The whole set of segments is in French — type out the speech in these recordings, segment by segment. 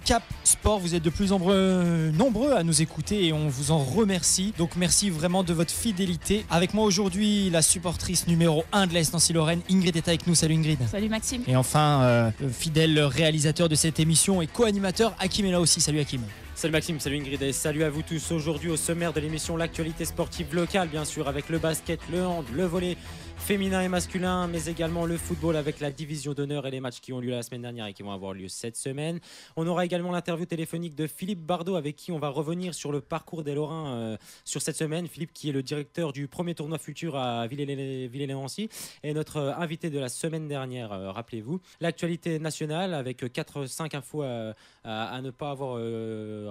Cap Sport. Vous êtes de plus en plus nombreux à nous écouter et on vous en remercie. Donc merci vraiment de votre fidélité. Avec moi aujourd'hui, la supportrice numéro 1 de l'AS Nancy-Lorraine, Ingrid est avec nous. Salut Ingrid. Salut Maxime. Et enfin, fidèle réalisateur de cette émission et co-animateur, Hakim est là aussi. Salut Hakim. Salut Maxime, salut Ingrid et salut à vous tous. Aujourd'hui au sommaire de l'émission, l'actualité sportive locale bien sûr, avec le basket, le hand, le volley féminin et masculin, mais également le football avec la division d'honneur et les matchs qui ont lieu la semaine dernière et qui vont avoir lieu cette semaine. On aura également l'interview téléphonique de Philippe Bardot avec qui on va revenir sur le parcours des Lorrains sur cette semaine. Philippe qui est le directeur du premier tournoi futur à Villers-lès-Nancy et notre invité de la semaine dernière, rappelez-vous. L'actualité nationale avec 4-5 infos à ne pas avoir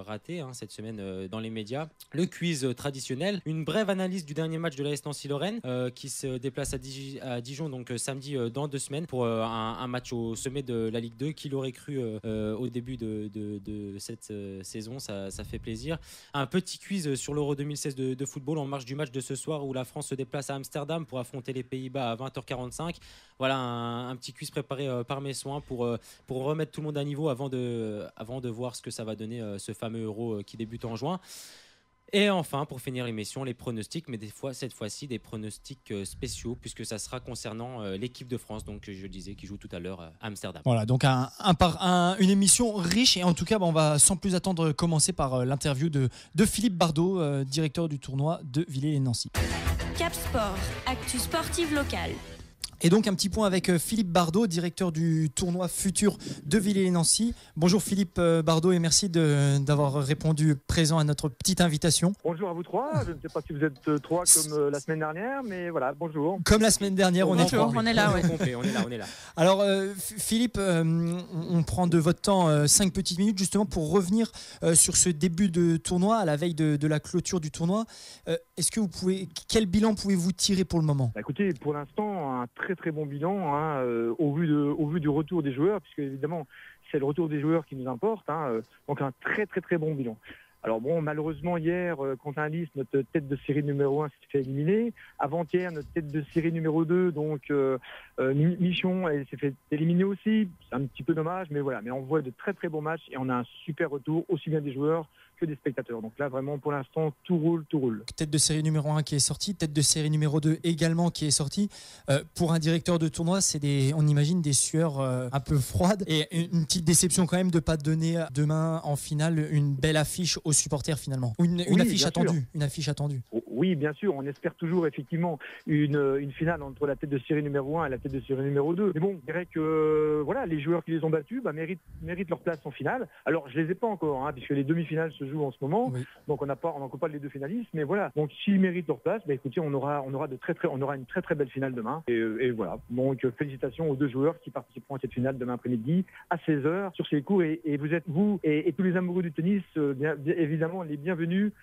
raté cette semaine dans les médias. Le quiz traditionnel, une brève analyse du dernier match de l'AS Nancy-Lorraine qui se déplace à Dijon donc samedi dans 2 semaines pour un match au sommet de la Ligue 2. Qui l'aurait cru au début de cette saison, ça fait plaisir. Un petit quiz sur l'Euro 2016 de football en marge du match de ce soir où la France se déplace à Amsterdam pour affronter les Pays-Bas à 20h45. Voilà un petit quiz préparé par mes soins pour remettre tout le monde à niveau avant de voir ce que ça va donner ce fameux Euro qui débute en juin. Et enfin, pour finir l'émission, les pronostics, mais cette fois-ci des pronostics spéciaux, puisque ça sera concernant l'équipe de France, donc je disais, qui joue tout à l'heure à Amsterdam. Voilà, donc une émission riche, et en tout cas, on va sans plus attendre commencer par l'interview de Philippe Bardot, directeur du tournoi de Villers-lès-Nancy. Cap Sport, actu sportive locale. Et donc un petit point avec Philippe Bardot, directeur du tournoi futur de Villers-lès-Nancy. Bonjour Philippe Bardot et merci d'avoir répondu présent à notre petite invitation. Bonjour à vous trois, je ne sais pas si vous êtes trois comme la semaine dernière, mais voilà, bonjour. Comme la semaine dernière, on est trois. On est là, ouais. On est là. Alors Philippe, on prend de votre temps 5 petites minutes justement pour revenir sur ce début de tournoi, à la veille de la clôture du tournoi. Quel bilan pouvez-vous tirer pour le moment ? Écoutez, pour l'instant, un très bon bilan au vu du retour des joueurs, puisque évidemment c'est le retour des joueurs qui nous importe, donc un très bon bilan. Alors bon, malheureusement hier contre un Nice, notre tête de série numéro 1 s'est fait éliminer. Avant-hier, notre tête de série numéro 2, donc Michon, elle s'est fait éliminer aussi. C'est un petit peu dommage, mais voilà. Mais on voit de très bons matchs et on a un super retour, aussi bien des joueurs que des spectateurs. Donc là, vraiment, pour l'instant, tout roule. Tête de série numéro 1 qui est sortie, tête de série numéro 2 également qui est sortie. Pour un directeur de tournoi, on imagine des sueurs un peu froides et une petite déception quand même de ne pas donner demain en finale une belle affiche aux supporters finalement. Une affiche attendue. Oui, bien sûr, on espère toujours effectivement une finale entre la tête de série numéro 1 et la tête de série numéro 2. Mais bon, je dirais que voilà, les joueurs qui les ont battus méritent leur place en finale. Alors, je les ai pas encore, puisque les demi-finales se jouent en ce moment. Oui. Donc, on n'en pas les deux finalistes. Mais voilà, donc s'ils méritent leur place, écoutez, on aura une très belle finale demain. Et voilà, donc félicitations aux deux joueurs qui participeront à cette finale demain après-midi à 16h sur ces cours. Et vous êtes, vous et tous les amoureux du tennis, bien évidemment, les bienvenus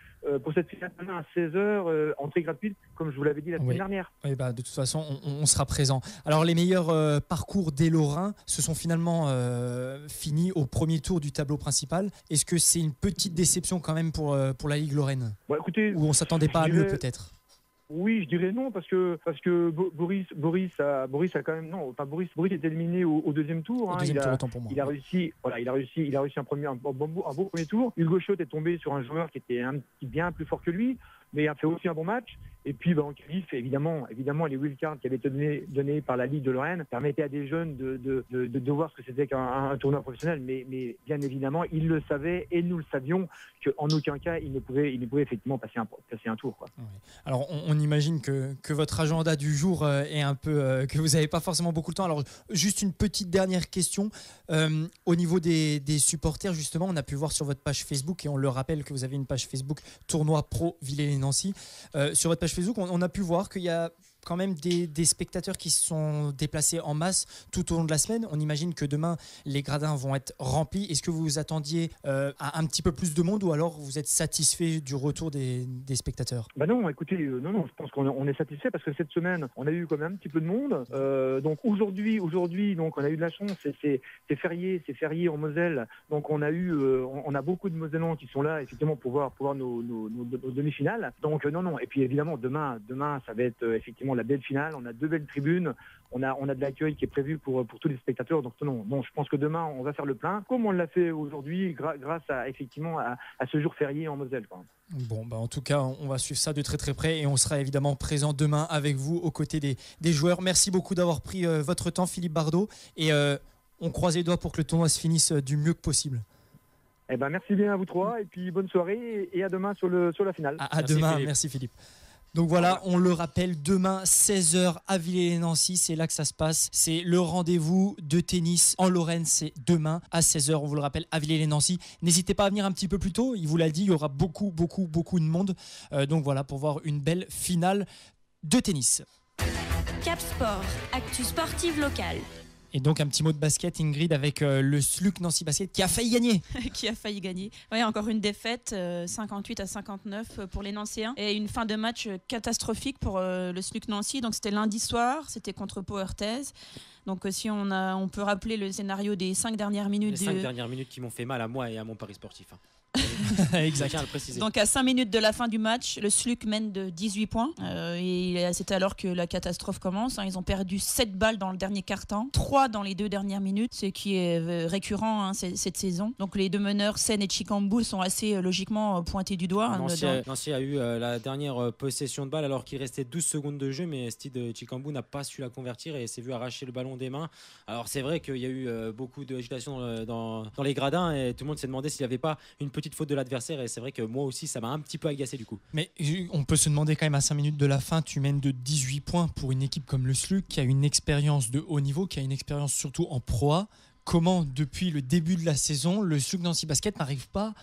pour cette finale demain à 16h. Entrée gratuite, comme je vous l'avais dit la semaine dernière. Oui, de toute façon, on sera présent. Alors, les meilleurs parcours des Lorrains se sont finalement finis au premier tour du tableau principal. Est-ce que c'est une petite déception quand même pour la Ligue Lorraine ? Écoutez, ou on s'attendait pas à mieux peut-être ? Oui, je dirais non parce que Boris a quand même Boris est éliminé au deuxième tour. Au deuxième tour, autant pour moi. Il a réussi un beau premier tour. Hugo Schott est tombé sur un joueur qui était bien plus fort que lui, mais a fait aussi un bon match. Et puis en qualif, évidemment, les wildcards qui avaient été donnés par la Ligue de Lorraine permettaient à des jeunes de voir ce que c'était qu'un tournoi professionnel. Mais bien évidemment, ils le savaient et nous le savions qu'en aucun cas il ne pouvait effectivement passer un tour. Quoi. Ouais. Alors on imagine que votre agenda du jour est un peu que vous n'avez pas forcément beaucoup de temps. Alors juste une petite dernière question au niveau des supporters justement, on a pu voir sur votre page Facebook et on le rappelle que vous avez une page Facebook Tournoi Pro Villers-lès-Nancy. Sur votre page Facebook, on a pu voir qu'il y a quand même des spectateurs qui se sont déplacés en masse tout au long de la semaine. On imagine que demain, les gradins vont être remplis. Est-ce que vous vous attendiez à un petit peu plus de monde ou alors vous êtes satisfait du retour des spectateurs ? Non, écoutez, non, je pense qu'on est satisfait parce que cette semaine, on a eu quand même un petit peu de monde. Donc aujourd'hui, donc on a eu de la chance. C'est férié en Moselle. Donc on a beaucoup de Mosellans qui sont là effectivement pour voir nos demi-finales. Donc non. Et puis évidemment, demain, ça va être effectivement effectivement la belle finale. On a 2 belles tribunes. On a de l'accueil qui est prévu pour tous les spectateurs. Donc je pense que demain, on va faire le plein, comme on l'a fait aujourd'hui, grâce à effectivement à ce jour férié en Moselle, quoi. Bon, en tout cas, on va suivre ça de très très près et on sera évidemment présent demain avec vous aux côtés des joueurs. Merci beaucoup d'avoir pris votre temps, Philippe Bardot, et on croise les doigts pour que le tournoi se finisse du mieux que possible. Merci bien à vous 3 et puis bonne soirée et à demain sur la finale. À demain, Philippe. Merci Philippe. Donc voilà, on le rappelle, demain 16h à Villers-lès-Nancy, c'est là que ça se passe. C'est le rendez-vous de tennis en Lorraine, c'est demain à 16h, on vous le rappelle, à Villers-lès-Nancy. N'hésitez pas à venir un petit peu plus tôt, il vous l'a dit, il y aura beaucoup de monde. Donc voilà, pour voir une belle finale de tennis. Cap Sport, actu sportive locale. Et donc un petit mot de basket, Ingrid, avec le SLUC Nancy Basket qui a failli gagner. Qui a failli gagner. Oui, encore une défaite, 58-59 pour les Nancéens. Et une fin de match catastrophique pour le SLUC Nancy. Donc c'était lundi soir, c'était contre Pau Orthez. Donc si on peut rappeler le scénario des 5 dernières minutes. Les 5 dernières minutes qui m'ont fait mal à moi et à mon pari sportif. Exact. Donc à 5 minutes de la fin du match, le SLUC mène de 18 points. Et c'était alors que la catastrophe commence. Ils ont perdu 7 balles dans le dernier quart-temps, 3 dans les 2 dernières minutes, ce qui est récurrent cette saison. Donc les deux meneurs, Seine et Chikambu, sont assez logiquement pointés du doigt. Nancy a eu la dernière possession de balle alors qu'il restait 12 secondes de jeu, mais Steve Chikambu n'a pas su la convertir et s'est vu arracher le ballon des mains. Alors c'est vrai qu'il y a eu beaucoup d'agitation dans les gradins et tout le monde s'est demandé s'il n'y avait pas une petite faute de l'adversaire, et c'est vrai que moi aussi ça m'a un petit peu agacé du coup. Mais on peut se demander quand même, à 5 minutes de la fin, tu mènes de 18 points pour une équipe comme le SLUC qui a une expérience de haut niveau, qui a une expérience surtout en Pro A. Comment depuis le début de la saison le SLUC Nancy Basket n'arrive pas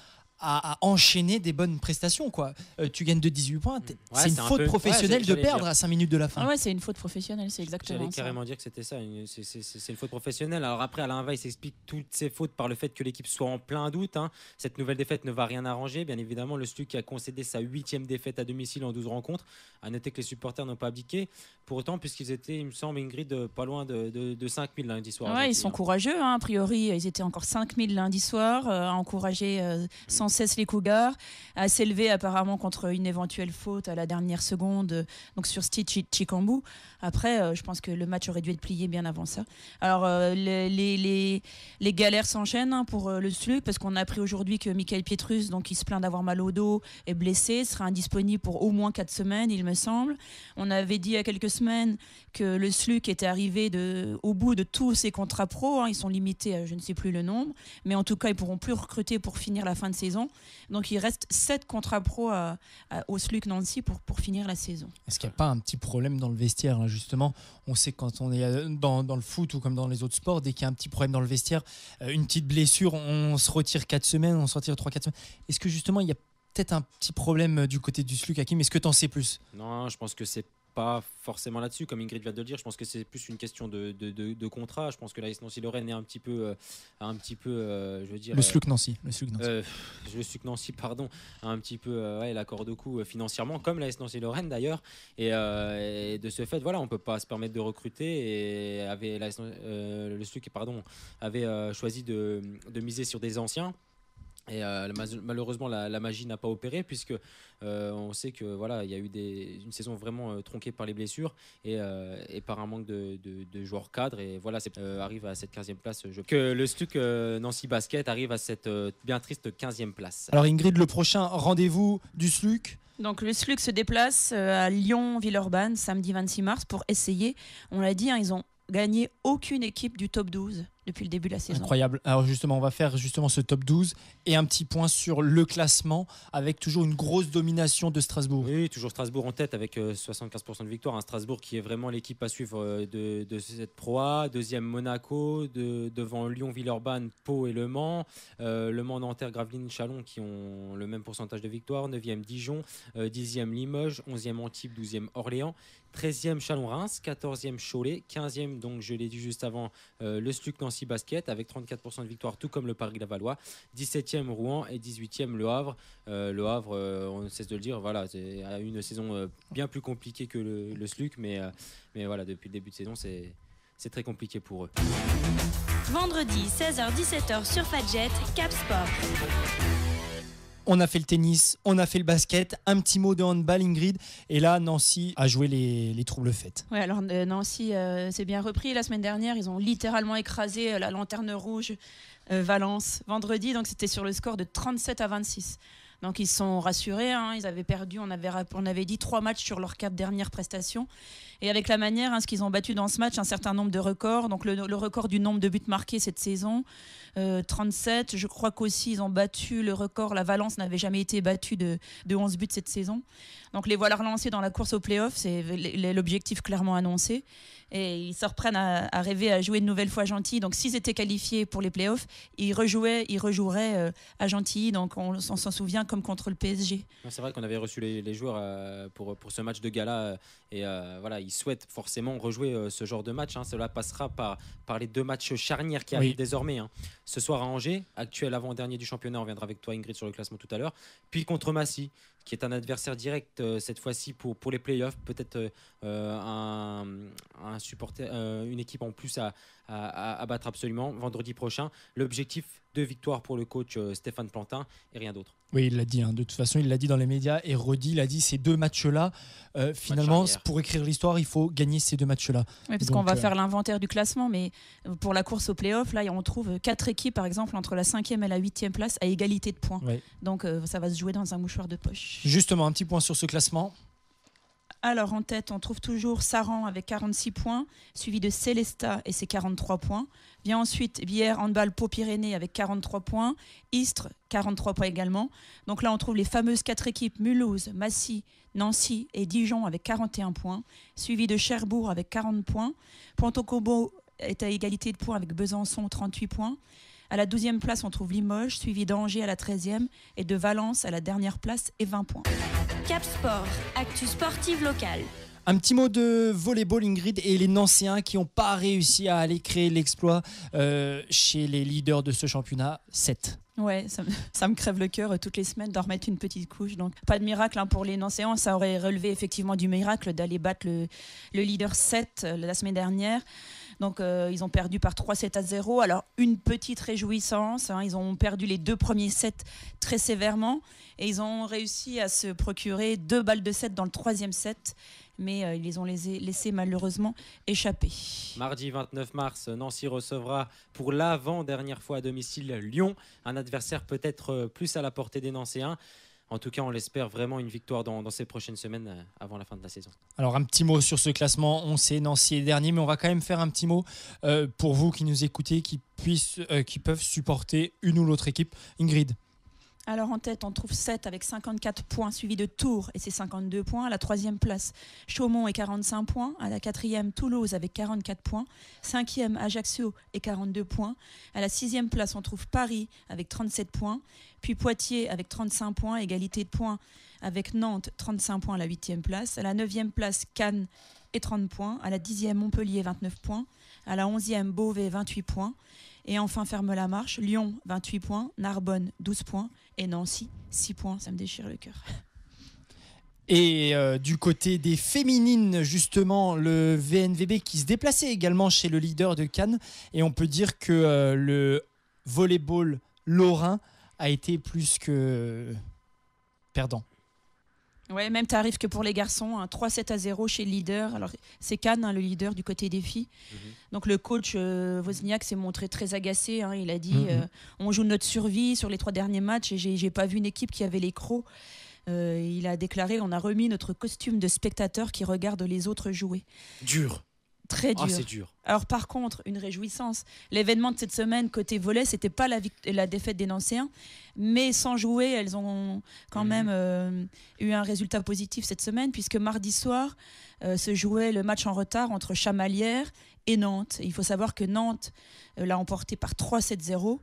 à enchaîner des bonnes prestations, quoi. Tu gagnes de 18 points, c'est une faute professionnelle de perdre à 5 minutes de la fin. Ouais, c'est une faute professionnelle, c'est exactement J'allais carrément dire que c'était ça, c'est une faute professionnelle. Alors après, Alain Weiss s'explique toutes ces fautes par le fait que l'équipe soit en plein doute. Cette nouvelle défaite ne va rien arranger. Bien évidemment, le SLUC a concédé sa 8e défaite à domicile en 12 rencontres. À noter que les supporters n'ont pas abdiqué. Pour autant, puisqu'ils étaient, il me semble, Ingrid, pas loin de 5000 lundi soir. Ouais, ils sont courageux. A priori, ils étaient encore 5000 lundi soir, à encourager sans cesse les Cougars, à s'élever apparemment contre une éventuelle faute à la dernière seconde, donc sur Steve Chikambu. Après, je pense que le match aurait dû être plié bien avant ça. Alors, les galères s'enchaînent pour le SLUC, parce qu'on a appris aujourd'hui que Michael Pietrus, donc il se plaint d'avoir mal au dos, est blessé, sera indisponible pour au moins 4 semaines, il me semble. On avait dit il y a quelques semaines que le SLUC était arrivé au bout de tous ses contrats pro. Ils sont limités à je ne sais plus le nombre, mais en tout cas, ils ne pourront plus recruter pour finir la fin de saison. Donc, il reste 7 contrats pro au SLUC Nancy pour finir la saison. Est-ce qu'il n'y a pas un petit problème dans le vestiaire là, justement, on sait que quand on est dans le foot ou comme dans les autres sports, dès qu'il y a un petit problème dans le vestiaire, une petite blessure, on se retire 4 semaines, on se retire 3-4 semaines. Est-ce que justement, il y a peut-être un petit problème du côté du SLUC, Hakim? Est-ce que tu en sais plus? Non, je pense que c'est pas forcément là-dessus, comme Ingrid vient de le dire. Je pense que c'est plus une question de contrat. Je pense que l'AS Nancy-Lorraine est un petit peu, je veux dire. Le SLUC Nancy. Le SLUC Nancy, pardon, a un petit peu la corde au cou financièrement, comme l'AS Nancy-Lorraine d'ailleurs. Et de ce fait, voilà, on peut pas se permettre de recruter. Et le SLUC, avait choisi de miser sur des anciens. Et malheureusement, la magie n'a pas opéré, puisque on sait que voilà, il y a eu une saison vraiment tronquée par les blessures et par un manque de joueurs cadres. Et voilà, arrive à cette 15e place. Que le SLUC Nancy Basket arrive à cette bien triste 15e place. Alors Ingrid, le prochain rendez-vous du SLUC? Donc le SLUC se déplace à Lyon-Villeurbanne samedi 26 mars pour essayer. On l'a dit, ils ont gagné aucune équipe du top 12 depuis le début de la saison. Incroyable. Alors justement, on va faire justement ce top 12 et un petit point sur le classement avec toujours une grosse domination de Strasbourg. Oui, toujours Strasbourg en tête avec 75% de victoire. Strasbourg qui est vraiment l'équipe à suivre de cette Pro A. Deuxième Monaco, devant Lyon, Villeurbanne, Pau et Le Mans. Le Mans, Nanterre, Gravelines, Chalon qui ont le même pourcentage de victoire. 9e Dijon, 10e Limoges, 11e Antibes, 12e Orléans. 13e Chalon-Reims, 14e Cholet, 15e, donc je l'ai dit juste avant, le SLUC Nancy Basket avec 34% de victoire, tout comme le Paris-Lavallois, 17e Rouen et 18e Le Havre. Le Havre, on ne cesse de le dire, voilà, a eu une saison bien plus compliquée que le SLUC, mais voilà, depuis le début de saison, c'est très compliqué pour eux. Vendredi 16h-17h sur Fadjet, Cap Sport. On a fait le tennis, on a fait le basket, un petit mot de handball, Ingrid. Et là, Nancy a joué les troubles fêtes. Ouais, alors Nancy s'est bien repris. La semaine dernière, ils ont littéralement écrasé la lanterne rouge Valence vendredi. Donc c'était sur le score de 37-26. Donc ils se sont rassurés, hein. Ils avaient perdu, on avait dit 3 matchs sur leurs 4 dernières prestations. Et avec la manière, ce qu'ils ont battu dans ce match, un certain nombre de records. Donc le record du nombre de buts marqués cette saison, 37. Je crois qu'aussi ils ont battu le record. La Valence n'avait jamais été battue de 11 buts cette saison. Donc les voilà relancés dans la course au play-off, c'est l'objectif clairement annoncé. Et ils se reprennent à rêver à jouer une nouvelle fois à Gentilly. Donc s'ils étaient qualifiés pour les play-offs, ils rejoueraient à Gentilly. Donc on s'en souvient comme contre le PSG. C'est vrai qu'on avait reçu les joueurs pour ce match de gala et voilà, ils souhaitent forcément rejouer ce genre de match. Cela passera par les 2 matchs charnières qui arrivent désormais. Ce soir à Angers, actuel avant-dernier du championnat, on reviendra avec toi Ingrid sur le classement tout à l'heure. Puis contre Massy, qui est un adversaire direct cette fois-ci pour les playoffs, peut-être un supporter, une équipe en plus à battre absolument vendredi prochain. L'objectif, 2 victoires pour le coach Stéphane Plantin et rien d'autre. Oui, il l'a dit, de toute façon, il l'a dit dans les médias et redit, il a dit ces 2 matchs-là, finalement, pour écrire l'histoire, il faut gagner ces 2 matchs-là. Oui, parce qu'on va faire l'inventaire du classement, mais pour la course au play-off, là, on trouve 4 équipes, par exemple, entre la 5e et la 8e place, à égalité de points. Oui. Donc, ça va se jouer dans un mouchoir de poche. Justement, un petit point sur ce classement. Alors en tête, on trouve toujours Saran avec 46 points, suivi de Célestat et ses 43 points. Vient ensuite Villers Handball Pau-Pyrénées avec 43 points, Istres 43 points également. Donc là on trouve les fameuses 4 équipes Mulhouse, Massy, Nancy et Dijon avec 41 points, suivi de Cherbourg avec 40 points. Pointe-au-Combo est à égalité de points avec Besançon 38 points. À la 12e place, on trouve Limoges, suivi d'Angers à la 13e et de Valence à la dernière place et 20 points. Cap Sport, actu sportive locale. Un petit mot de volleyball, Ingrid, et les Nancéens qui n'ont pas réussi à aller créer l'exploit chez les leaders de ce championnat, 7. Ouais, ça me crève le cœur toutes les semaines d'en remettre une petite couche. Donc pas de miracle pour les Nancéens. Ça aurait relevé effectivement du miracle d'aller battre le leader 7 la semaine dernière. Donc ils ont perdu par 3-7-0. Alors une petite réjouissance, ils ont perdu les 2 premiers sets très sévèrement et ils ont réussi à se procurer 2 balles de 7 dans le 3e set. Mais ils les ont laissés malheureusement échapper. Mardi 29 mars, Nancy recevra pour l'avant-dernière fois à domicile Lyon, un adversaire peut-être plus à la portée des Nancéens. En tout cas, on l'espère vraiment une victoire dans ces prochaines semaines avant la fin de la saison. Alors, un petit mot sur ce classement. On sait Nancy est dernier, mais on va quand même faire un petit mot pour vous qui nous écoutez, qui peuvent supporter une ou l'autre équipe. Ingrid. Alors en tête, on trouve 7 avec 54 points, suivi de Tours et ses 52 points. À la 3e place, Chaumont et 45 points. À la 4e, Toulouse avec 44 points. 5e, Ajaccio et 42 points. À la 6e place, on trouve Paris avec 37 points. Puis Poitiers avec 35 points, égalité de points avec Nantes, 35 points à la 8e place. À la 9e place, Cannes et 30 points. À la 10e, Montpellier, 29 points. À la 11e, Beauvais, 28 points. Et enfin, ferme la marche, Lyon, 28 points, Narbonne, 12 points, et Nancy, 6 points. Ça me déchire le cœur. Et du côté des féminines, justement, le VNVB qui se déplaçait également chez le leader de Cannes. Et on peut dire que le volleyball lorrain a été plus que perdant. Ouais, même tarif que pour les garçons, 3-7-0 chez le leader. Alors c'est Cannes, le leader du côté des filles. Donc le coach Wozniak s'est montré très agacé. Il a dit on joue notre survie sur les 3 derniers matchs et j'ai pas vu une équipe qui avait les crocs. Il a déclaré on a remis notre costume de spectateur qui regarde les autres jouer. Dur. Très dur. C'est dur. Alors par contre, une réjouissance. L'événement de cette semaine côté volley, c'était pas la défaite des Nancéens, mais sans jouer, elles ont quand même eu un résultat positif cette semaine, puisque mardi soir se jouait le match en retard entre Chamalières et Nantes. Et il faut savoir que Nantes l'a emporté par 3-7-0.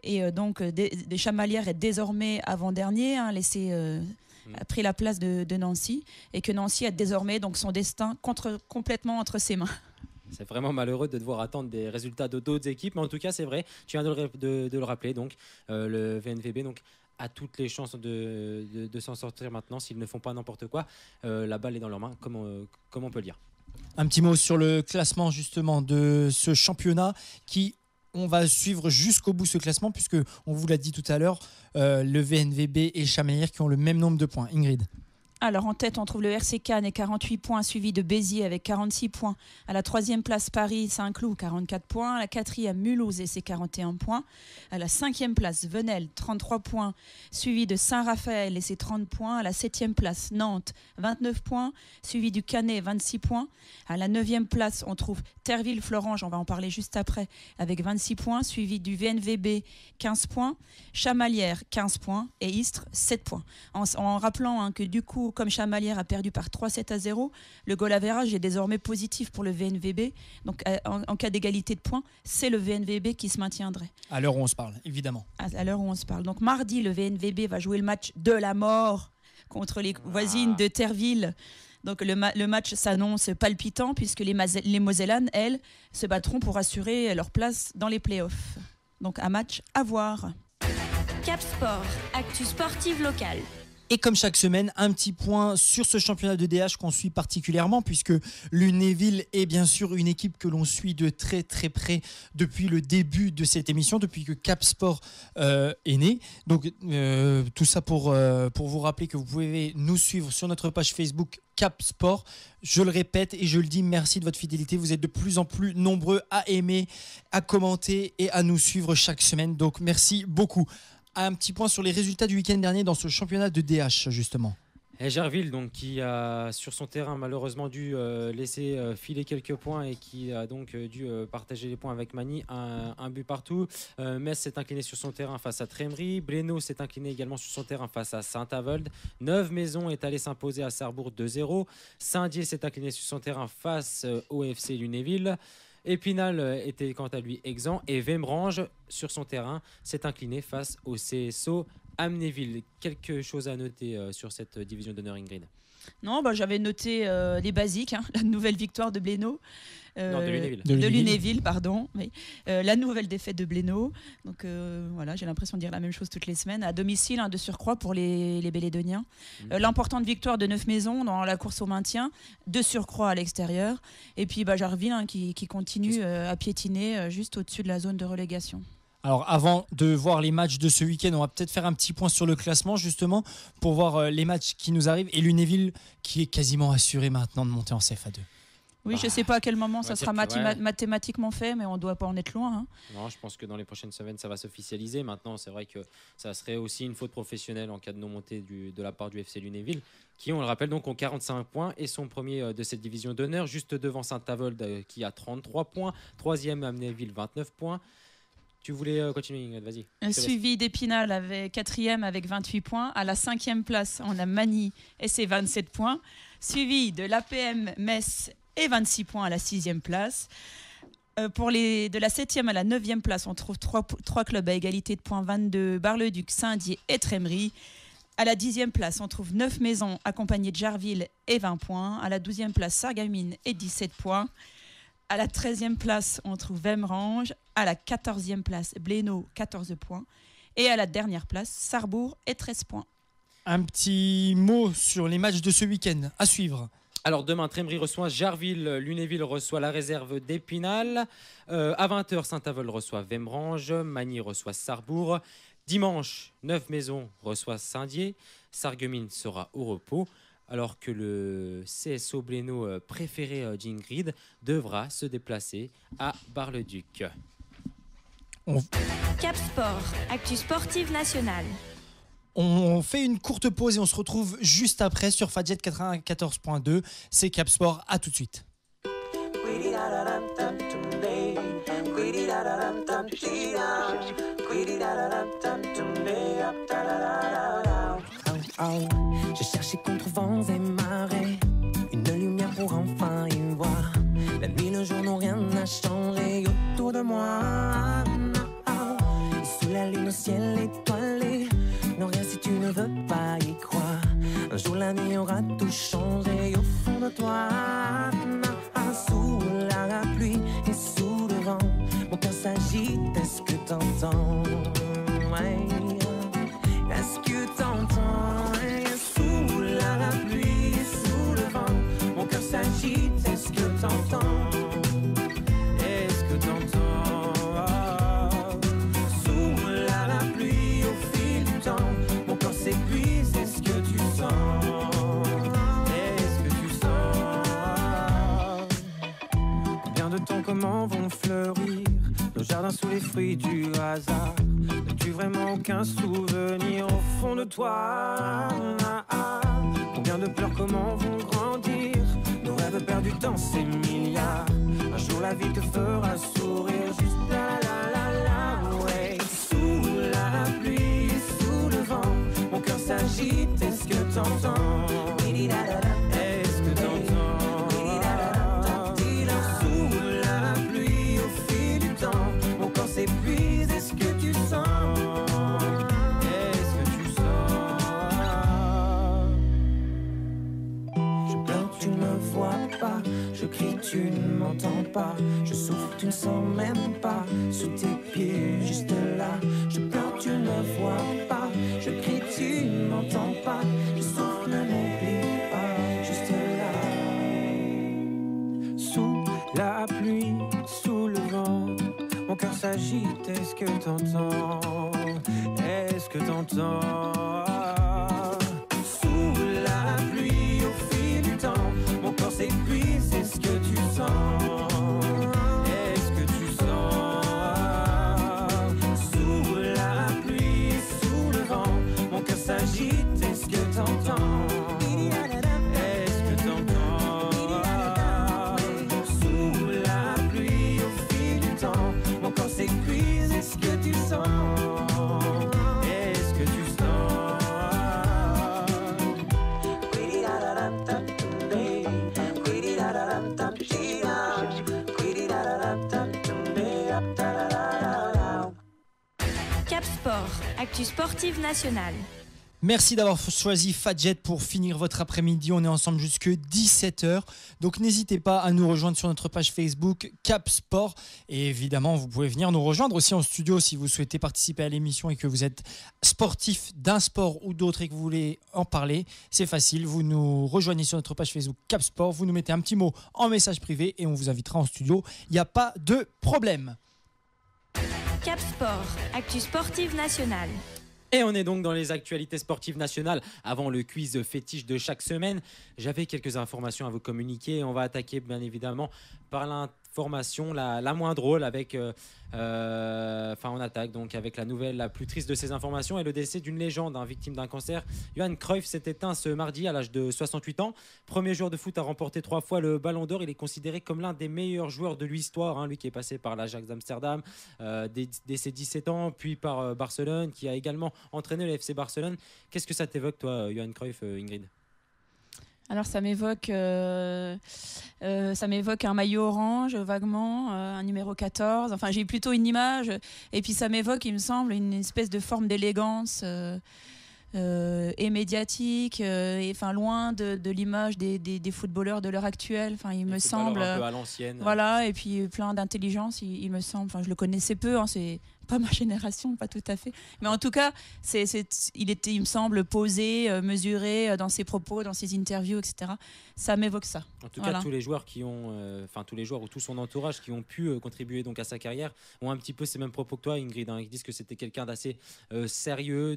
Et donc des Chamalières est désormais avant-dernier, a pris la place de Nancy, et que Nancy a désormais donc son destin complètement entre ses mains. C'est vraiment malheureux de devoir attendre des résultats d'autres équipes, mais en tout cas c'est vrai, tu viens de le rappeler, donc le VNVB donc, a toutes les chances de s'en sortir maintenant s'ils ne font pas n'importe quoi. La balle est dans leurs mains, comme on peut le dire. Un petit mot sur le classement justement de ce championnat qui on va suivre jusqu'au bout ce classement puisque on vous l'a dit tout à l'heure, le VNVB et Chamalières qui ont le même nombre de points. Ingrid. Alors en tête, on trouve le RC Cannes et 48 points, suivi de Béziers avec 46 points. À la 3e place, Paris Saint-Cloud, 44 points. À la 4e, Mulhouse et ses 41 points. À la 5e place, Venelle, 33 points, suivi de Saint-Raphaël et ses 30 points. À la 7e place, Nantes, 29 points, suivi du Canet, 26 points. À la 9e place, on trouve Terville-Florange, on va en parler juste après, avec 26 points, suivi du VNVB, 15 points. Chamalières, 15 points. Et Istres, 7 points. En rappelant que du coup, comme Chamalières a perdu par 3-7-0, le goal average est désormais positif pour le VNVB. Donc en cas d'égalité de points, c'est le VNVB qui se maintiendrait. À l'heure où on se parle, évidemment. À l'heure où on se parle. Donc mardi, le VNVB va jouer le match de la mort contre les voisines de Terville. Donc le match s'annonce palpitant puisque les Mosellanes, elles, se battront pour assurer leur place dans les playoffs. Donc un match à voir. Cap Sport, actu sportive locale. Et comme chaque semaine, un petit point sur ce championnat de DH qu'on suit particulièrement puisque Lunéville est bien sûr une équipe que l'on suit de très très près depuis le début de cette émission, depuis que Cap Sport est né. Donc tout ça pour vous rappeler que vous pouvez nous suivre sur notre page Facebook Cap Sport. Je le répète et je le dis, merci de votre fidélité. Vous êtes de plus en plus nombreux à aimer, à commenter et à nous suivre chaque semaine. Donc merci beaucoup. Un petit point sur les résultats du week-end dernier dans ce championnat de DH justement. Et Gerville donc, qui a sur son terrain malheureusement dû laisser filer quelques points et qui a donc dû partager les points avec Magny, un but partout. Metz s'est incliné sur son terrain face à Trémery. Blénaud s'est incliné également sur son terrain face à Saint-Avold. Neuve-Maisons est allé s'imposer à Sarrebourg 2-0. Saint-Dié s'est incliné sur son terrain face au FC Lunéville. Épinal était quant à lui exempt et Vemrange sur son terrain s'est incliné face au CSO Amnéville. Quelque chose à noter sur cette division d'honneur, Ingrid? Non, j'avais noté les basiques, la nouvelle victoire de Blénaud. Non, de Lunéville. De Lunéville, pardon. Oui. La nouvelle défaite de Blénaud. Donc voilà, j'ai l'impression de dire la même chose toutes les semaines. À domicile, de surcroît pour les Bélédoniens. L'importante victoire de Neuve-Maisons dans la course au maintien, de surcroît à l'extérieur. Et puis Jarville qui continue à piétiner juste au-dessus de la zone de relégation. Alors avant de voir les matchs de ce week-end, on va peut-être faire un petit point sur le classement justement pour voir les matchs qui nous arrivent et Lunéville qui est quasiment assuré maintenant de monter en CFA2. Oui, je ne sais pas à quel moment ça sera mathématiquement fait, mais on ne doit pas en être loin. Non, je pense que dans les prochaines semaines, ça va s'officialiser. Maintenant, c'est vrai que ça serait aussi une faute professionnelle en cas de non-montée de la part du FC Lunéville, qui, on le rappelle, donc, ont 45 points et sont premiers de cette division d'honneur, juste devant Saint-Avold qui a 33 points, troisième Amnéville 29 points. Tu voulais continuer, vas-y. Suivi d'Épinal avec 4e avec 28 points. À la 5e place, on a Magny et ses 27 points. Suivi de l'APM Metz et 26 points à la 6e place. De la 7e à la 9e place, on trouve 3 clubs à égalité de points, 22, Bar-le-Duc, Saint-Dié et Trémery. À la 10e place, on trouve Neuve-Maisons accompagné de Jarville et 20 points. À la 12e place, Sarreguemines et 17 points. À la 13e place, on trouve Vemrange. À la 14e place, Blénaud, 14 points. Et à la dernière place, Sarrebourg et 13 points. Un petit mot sur les matchs de ce week-end à suivre. Alors demain, Trémery reçoit Jarville, Lunéville reçoit la réserve d'Épinal. À 20h, Saint-Avold reçoit Vemrange, Magny reçoit Sarrebourg. Dimanche, Neuve-Maisons reçoit Saint-Dié. Sarreguemines sera au repos. Alors que le CSO Blénaud préféré d'Ingrid devra se déplacer à Bar-le-Duc. Cap Sport, actu sportive nationale. On fait une courte pause et on se retrouve juste après sur Fadjet 94.2. C'est Cap Sport, à tout de suite. J'ai cherché contre vents et marées une lumière pour enfin y voir. La nuit, le jour n'ont rien à changer autour de moi. Et sous la lune au ciel étoilé, non rien si tu ne veux pas y croire. Un jour la nuit aura tout changé au fond de toi. Sous la pluie et sous le vent, mon cœur s'agite, est-ce que t'entends? Est-ce que t'entends? Sous la pluie et sous le vent, mon cœur s'agite, est-ce que t'entends? Est-ce que t'entends? fruit du hasard? N'as-tu vraiment aucun souvenir au fond de toi? Combien de pleurs, comment vont grandir nos rêves perdus dans ces milliards? Un jour la vie te fera sourire, juste la la la la, ouais. Sous la pluie, sous le vent, mon cœur s'agite, est-ce que t'entends? Est-ce que t'entends? Sous la pluie, au fil du temps, mon corps s'épuise, est-ce que tu sens? Est-ce que tu sens? Je pleure, tu ne me vois pas. Je crie, tu ne m'entends pas. Je souffre, tu ne sens même pas. Sous tes pieds, juste là. Je pleure, tu ne me vois pas. Je crie, tu ne m'entends pas. Je souffre, ne m'oublie pas. Juste là. Sous la pluie, sous le vent, mon cœur s'agite. Est-ce que t'entends? Est-ce que t'entends? Sous la pluie, au fil du temps, mon corps s'épuise. Est-ce que tu sens? Est-ce que tu sens? Sous la pluie, sous le vent, mon cœur s'agite. Est-ce que t'entends? Est-ce que t'entends? Sous la pluie, au fil du temps, mon corps s'épuise. Est-ce que tu sens? Est-ce que tu sens? Cap Sport, actu sportive nationale. Merci d'avoir choisi Fadjet pour finir votre après-midi. On est ensemble jusque 17h. Donc n'hésitez pas à nous rejoindre sur notre page Facebook Cap Sport. Et évidemment, vous pouvez venir nous rejoindre aussi en studio si vous souhaitez participer à l'émission et que vous êtes sportif d'un sport ou d'autre et que vous voulez en parler. C'est facile, vous nous rejoignez sur notre page Facebook Cap Sport. Vous nous mettez un petit mot en message privé et on vous invitera en studio. Il n'y a pas de problème. Cap Sport, actu sportive nationale. Et on est donc dans les actualités sportives nationales. Avant le quiz fétiche de chaque semaine, j'avais quelques informations à vous communiquer. On va attaquer bien évidemment par l'information la moins drôle avec... on attaque donc avec la nouvelle la plus triste de ces informations et le décès d'une légende, victime d'un cancer. Johan Cruyff s'est éteint ce mardi à l'âge de 68 ans. Premier joueur de foot à remporter 3 fois le Ballon d'Or. Il est considéré comme l'un des meilleurs joueurs de l'histoire. Lui qui est passé par l'Ajax d'Amsterdam dès ses 17 ans, puis par Barcelone, qui a également entraîné le FC Barcelone. Qu'est-ce que ça t'évoque, toi, Johan Cruyff, Ingrid? Alors ça m'évoque un maillot orange vaguement, un numéro 14. Enfin j'ai plutôt une image et puis ça m'évoque, il me semble, une espèce de forme d'élégance et médiatique, loin de l'image des footballeurs de l'heure actuelle. Enfin il me semble un peu à l'ancienne. Voilà, et puis plein d'intelligence. Il me semble. Enfin je le connaissais peu. C'est pas ma génération, pas tout à fait. Mais en tout cas, il me semble, posé, mesuré dans ses propos, dans ses interviews, etc. Ça m'évoque ça. En tout cas, tous les joueurs tous les joueurs ou tout son entourage qui ont pu contribuer donc à sa carrière ont un petit peu ces mêmes propos que toi, Ingrid. Ils disent que c'était quelqu'un d'assez sérieux,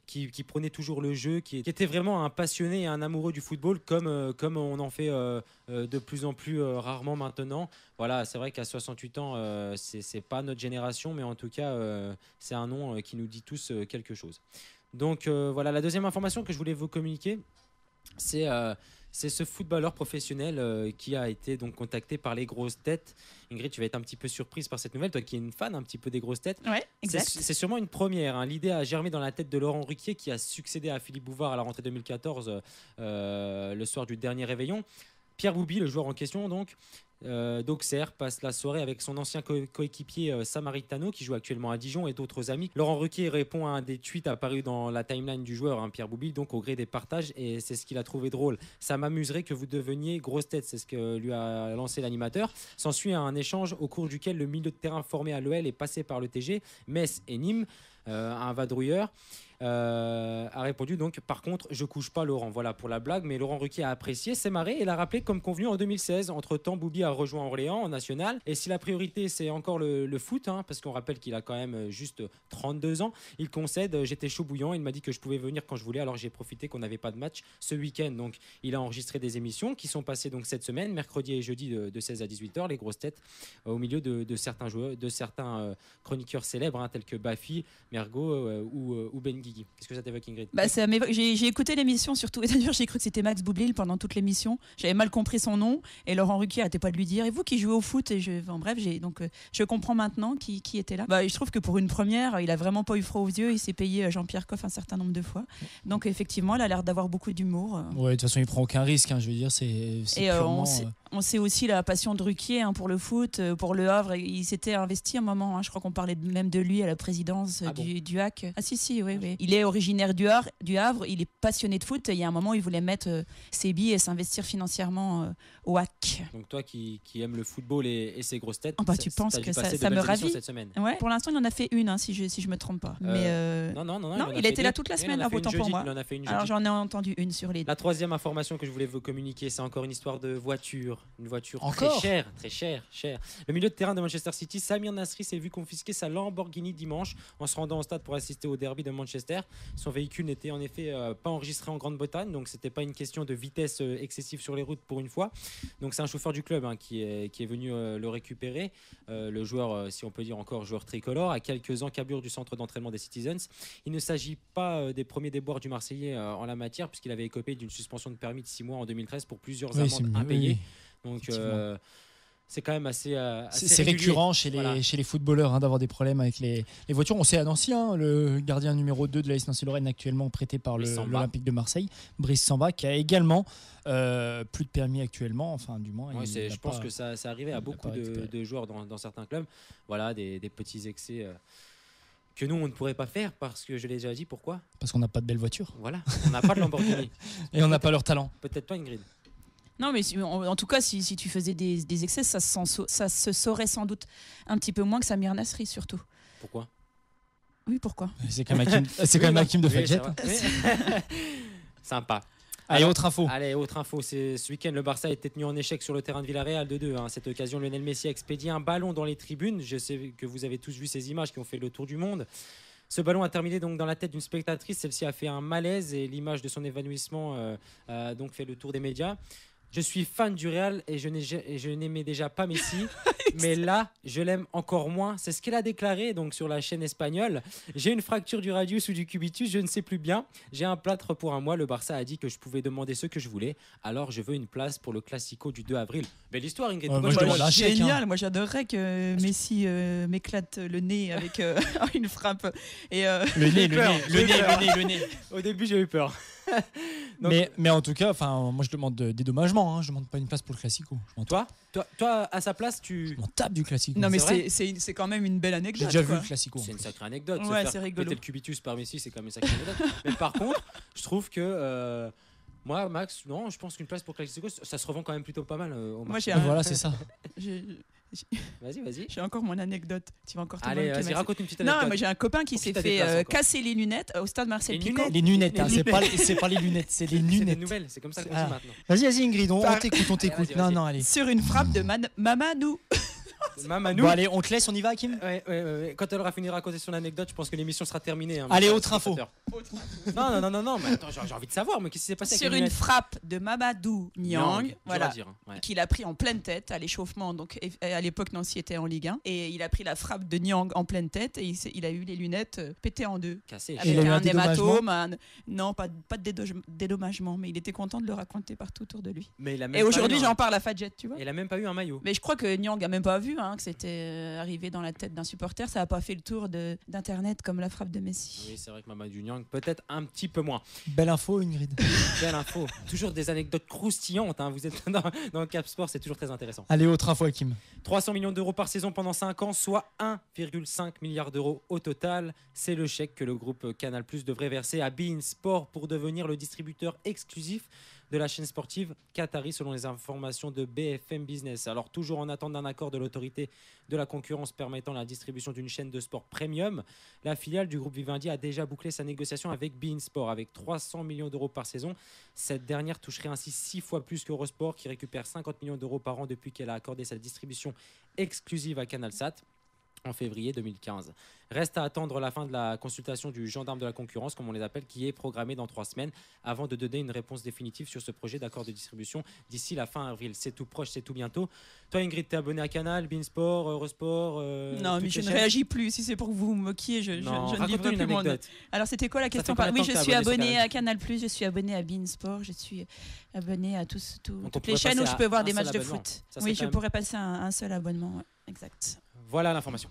qui prenait toujours le jeu, qui était vraiment un passionné et un amoureux du football, comme on en fait de plus en plus rarement maintenant. Voilà, c'est vrai qu'à 68 ans, c'est pas notre génération, mais en tout cas, c'est un nom qui nous dit tous quelque chose. Donc voilà, la deuxième information que je voulais vous communiquer, c'est ce footballeur professionnel qui a été donc contacté par les grosses têtes. Ingrid, tu vas être un petit peu surprise par cette nouvelle, toi qui es une fan un petit peu des grosses têtes. Ouais, exact. C'est sûrement une première. L'idée a germé dans la tête de Laurent Ruquier, qui a succédé à Philippe Bouvard à la rentrée 2014, le soir du dernier réveillon. Pierre Boubi, le joueur en question d'Auxerre, passe la soirée avec son ancien coéquipier Samaritano, qui joue actuellement à Dijon, et d'autres amis. Laurent Ruquier répond à un des tweets apparus dans la timeline du joueur, Pierre Boubi, donc au gré des partages, et c'est ce qu'il a trouvé drôle. Ça m'amuserait que vous deveniez grosse tête, c'est ce que lui a lancé l'animateur. S'ensuit un échange au cours duquel le milieu de terrain formé à l'OL est passé par le TG, Metz et Nîmes, un vadrouilleur. a répondu donc par contre je couche pas Laurent, voilà pour la blague, mais Laurent Ruquier a apprécié, s'est marré et l'a rappelé comme convenu en 2016. Entre temps Boubi a rejoint Orléans en national, et si la priorité c'est encore le foot, parce qu'on rappelle qu'il a quand même juste 32 ans, il concède, j'étais chaud bouillant, il m'a dit que je pouvais venir quand je voulais, alors j'ai profité qu'on n'avait pas de match ce week-end. Donc il a enregistré des émissions qui sont passées donc cette semaine, mercredi et jeudi de 16 à 18h, les grosses têtes, au milieu de certains joueurs, de certains chroniqueurs célèbres tels que Bafi, Mergo ou Ben Guigui. Qu'est-ce que ça t'évoque, Ingrid? J'ai écouté l'émission surtout, et d'ailleurs j'ai cru que c'était Max Boublil pendant toute l'émission. J'avais mal compris son nom et Laurent Ruquier n'arrêtait pas de lui dire, et vous qui jouez au foot, et je comprends maintenant qui était là. Je trouve que pour une première, il a vraiment pas eu froid aux yeux, il s'est payé Jean-Pierre Coff un certain nombre de fois. Donc effectivement, il a l'air d'avoir beaucoup d'humour. Ouais, de toute façon, il prend aucun risque, je veux dire, c'est purement... On sait aussi la passion de Ruquier pour le foot, pour le Havre. Il s'était investi un moment, je crois qu'on parlait même de lui à la présidence du HAC. Ah si, oui. Il est originaire du Havre, il est passionné de foot, et il y a un moment, il voulait mettre ses billes et s'investir financièrement au HAC. Donc toi qui aimes le football et ses grosses têtes, tu penses que ça me ravit cette semaine? Ouais. Pour l'instant, il en a fait une, si je me trompe pas. Mais non, il a été là toute la semaine, autant pour moi. Alors j'en ai entendu une sur les deux. La troisième information que je voulais vous communiquer, c'est encore une histoire de voiture. Une voiture encore très chère. Le milieu de terrain de Manchester City, Samir Nasri, s'est vu confisquer sa Lamborghini dimanche en se rendant au stade pour assister au derby de Manchester. Son véhicule n'était en effet pas enregistré en Grande-Bretagne, donc c'était pas une question de vitesse excessive sur les routes pour une fois. Donc c'est un chauffeur du club qui est venu le récupérer. Le joueur, si on peut dire encore joueur tricolore, à quelques encablures du centre d'entraînement des Citizens. Il ne s'agit pas des premiers déboires du Marseillais en la matière, puisqu'il avait écopé d'une suspension de permis de 6 mois en 2013 pour plusieurs amendes impayées. Donc c'est quand même assez c'est récurrent chez les footballeurs d'avoir des problèmes avec les voitures. On sait à Nancy, le gardien numéro 2 de l'AS Nancy-Lorraine, actuellement prêté par l'Olympique de Marseille, Brice Samba, qui a également plus de permis actuellement, enfin du moins. Je pense que ça arrivait à beaucoup de joueurs dans certains clubs. Voilà, des petits excès que nous on ne pourrait pas faire, parce que je l'ai déjà dit. Pourquoi? Parce qu'on n'a pas de belles voitures. Voilà, on n'a pas de Lamborghini. Et on n'a pas leur talent. Peut-être toi, Ingrid. Non, mais en tout cas, si tu faisais des excès, ça se saurait sans doute un petit peu moins que Samir Nasri, surtout. Pourquoi? Oui, pourquoi? C'est quand même Hakim de Fadjet. Sympa. Allez, autre info. Ce week-end, le Barça a été tenu en échec sur le terrain de Villarreal 2-2. À cette occasion, Lionel Messi a expédié un ballon dans les tribunes. Je sais que vous avez tous vu ces images qui ont fait le tour du monde. Ce ballon a terminé donc dans la tête d'une spectatrice. Celle-ci a fait un malaise et l'image de son évanouissement a donc fait le tour des médias. Je suis fan du Real et je n'aimais déjà pas Messi, mais là, je l'aime encore moins. C'est ce qu'elle a déclaré donc sur la chaîne espagnole. J'ai une fracture du radius ou du cubitus, je ne sais plus bien. J'ai un plâtre pour un mois. Le Barça a dit que je pouvais demander ce que je voulais. Alors, je veux une place pour le Classico du 2 avril. Belle histoire, Ingrid. Génial. Moi, j'adorerais que Messi m'éclate le nez avec une frappe. Et le nez. Au début, j'ai eu peur. Donc, mais en tout cas, moi je demande dédommagement, je demande pas une place pour le Classico. Toi, à sa place, je m'en tape du Classico. Non, mais c'est quand même une belle anecdote. J'ai déjà vu le Classico. C'est une sacrée anecdote. Ouais, c'est rigolo. Péter le cubitus par Messi, c'est quand même une sacrée anecdote. Mais par contre, je trouve que moi, Max, non, je pense qu'une place pour le Classico, ça se revend quand même plutôt pas mal au marché. Voilà, c'est ça. Vas-y. J'ai encore mon anecdote. Tu vas encore te Allez, vas-y, raconte une petite anecdote. Non, mais j'ai un copain qui s'est fait casser les lunettes au stade Marcel Picot. Les lunettes, c'est pas les lunettes, c'est les lunettes. C'est des nouvelles, c'est comme ça qu'on dit maintenant. Vas-y, Ingrid, on t'écoute. Non, allez. Sur une frappe de Mamanou. Bon, allez, on te laisse, on y va, Hakim. Ouais. Quand elle aura fini de raconter son anecdote, je pense que l'émission sera terminée. Allez, autre info. Non, mais attends, j'ai envie de savoir, mais qu'est-ce qui s'est passé sur une frappe de Mamadou Niang, voilà, ouais. Qu'il a pris en pleine tête à l'échauffement. Donc à l'époque, Nancy était en Ligue 1 et il a pris la frappe de Niang en pleine tête et il a eu les lunettes pétées en deux, cassées. Avec un hématome. Non, pas de dédommagement, mais il était content de le raconter partout autour de lui. Et aujourd'hui, j'en parle à Fadjet, tu vois. Il a même pas eu un maillot. Mais je crois que Niang a même pas vu que c'était arrivé dans la tête d'un supporter. Ça n'a pas fait le tour d'internet comme la frappe de Messi. Oui, c'est vrai que Mamadou Niang peut-être un petit peu moins. Belle info, Ingrid. Belle info. Toujours des anecdotes croustillantes. Vous êtes dans Cap Sport, c'est toujours très intéressant. Allez, autre info, Hakim. 300 millions d'euros par saison pendant 5 ans, soit 1,5 milliard d'euros au total. C'est le chèque que le groupe Canal+ devrait verser à beIN Sport pour devenir le distributeur exclusif de la chaîne sportive Qatari selon les informations de BFM Business. Alors toujours en attente d'un accord de l'autorité de la concurrence permettant la distribution d'une chaîne de sport premium, la filiale du groupe Vivendi a déjà bouclé sa négociation avec beIN Sport avec 300 millions d'euros par saison. Cette dernière toucherait ainsi 6 fois plus qu'Eurosport qui récupère 50 millions d'euros par an depuis qu'elle a accordé sa distribution exclusive à CanalSat en février 2015. Reste à attendre la fin de la consultation du gendarme de la concurrence, comme on les appelle, qui est programmée dans 3 semaines, avant de donner une réponse définitive sur ce projet d'accord de distribution d'ici la fin avril. C'est tout proche, c'est tout bientôt. Toi Ingrid, t'es abonné à Canal, beIN Sport, Eurosport Non, mais je ne réagis plus. Si c'est pour que vous vous moquiez, je ne livre plus mon nom. Alors c'était quoi la question? Oui, je suis abonné à Canal+, je suis abonné à beIN Sport, je suis abonné à toutes les chaînes où je peux voir des matchs de foot. Oui, je pourrais passer un seul abonnement. Ouais, exact. Voilà l'information.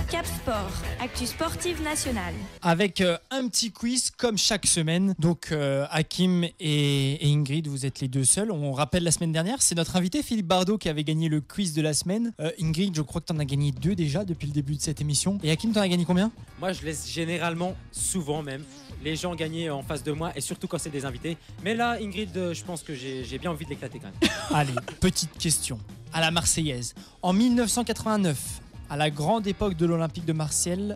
Cap Sport, actu sportive nationale. Avec un petit quiz comme chaque semaine. Donc Hakim et Ingrid, vous êtes les deux seuls. On rappelle la semaine dernière, c'est notre invité Philippe Bardot qui avait gagné le quiz de la semaine. Ingrid, je crois que tu en as gagné 2 déjà depuis le début de cette émission. Et Hakim, tu en as gagné combien? Moi, je laisse généralement, souvent même, les gens gagner en face de moi et surtout quand c'est des invités. Mais là, Ingrid, je pense que j'ai bien envie de l'éclater quand même. Allez, petite question à la Marseillaise. En 1989, à la grande époque de l'Olympique de Marseille,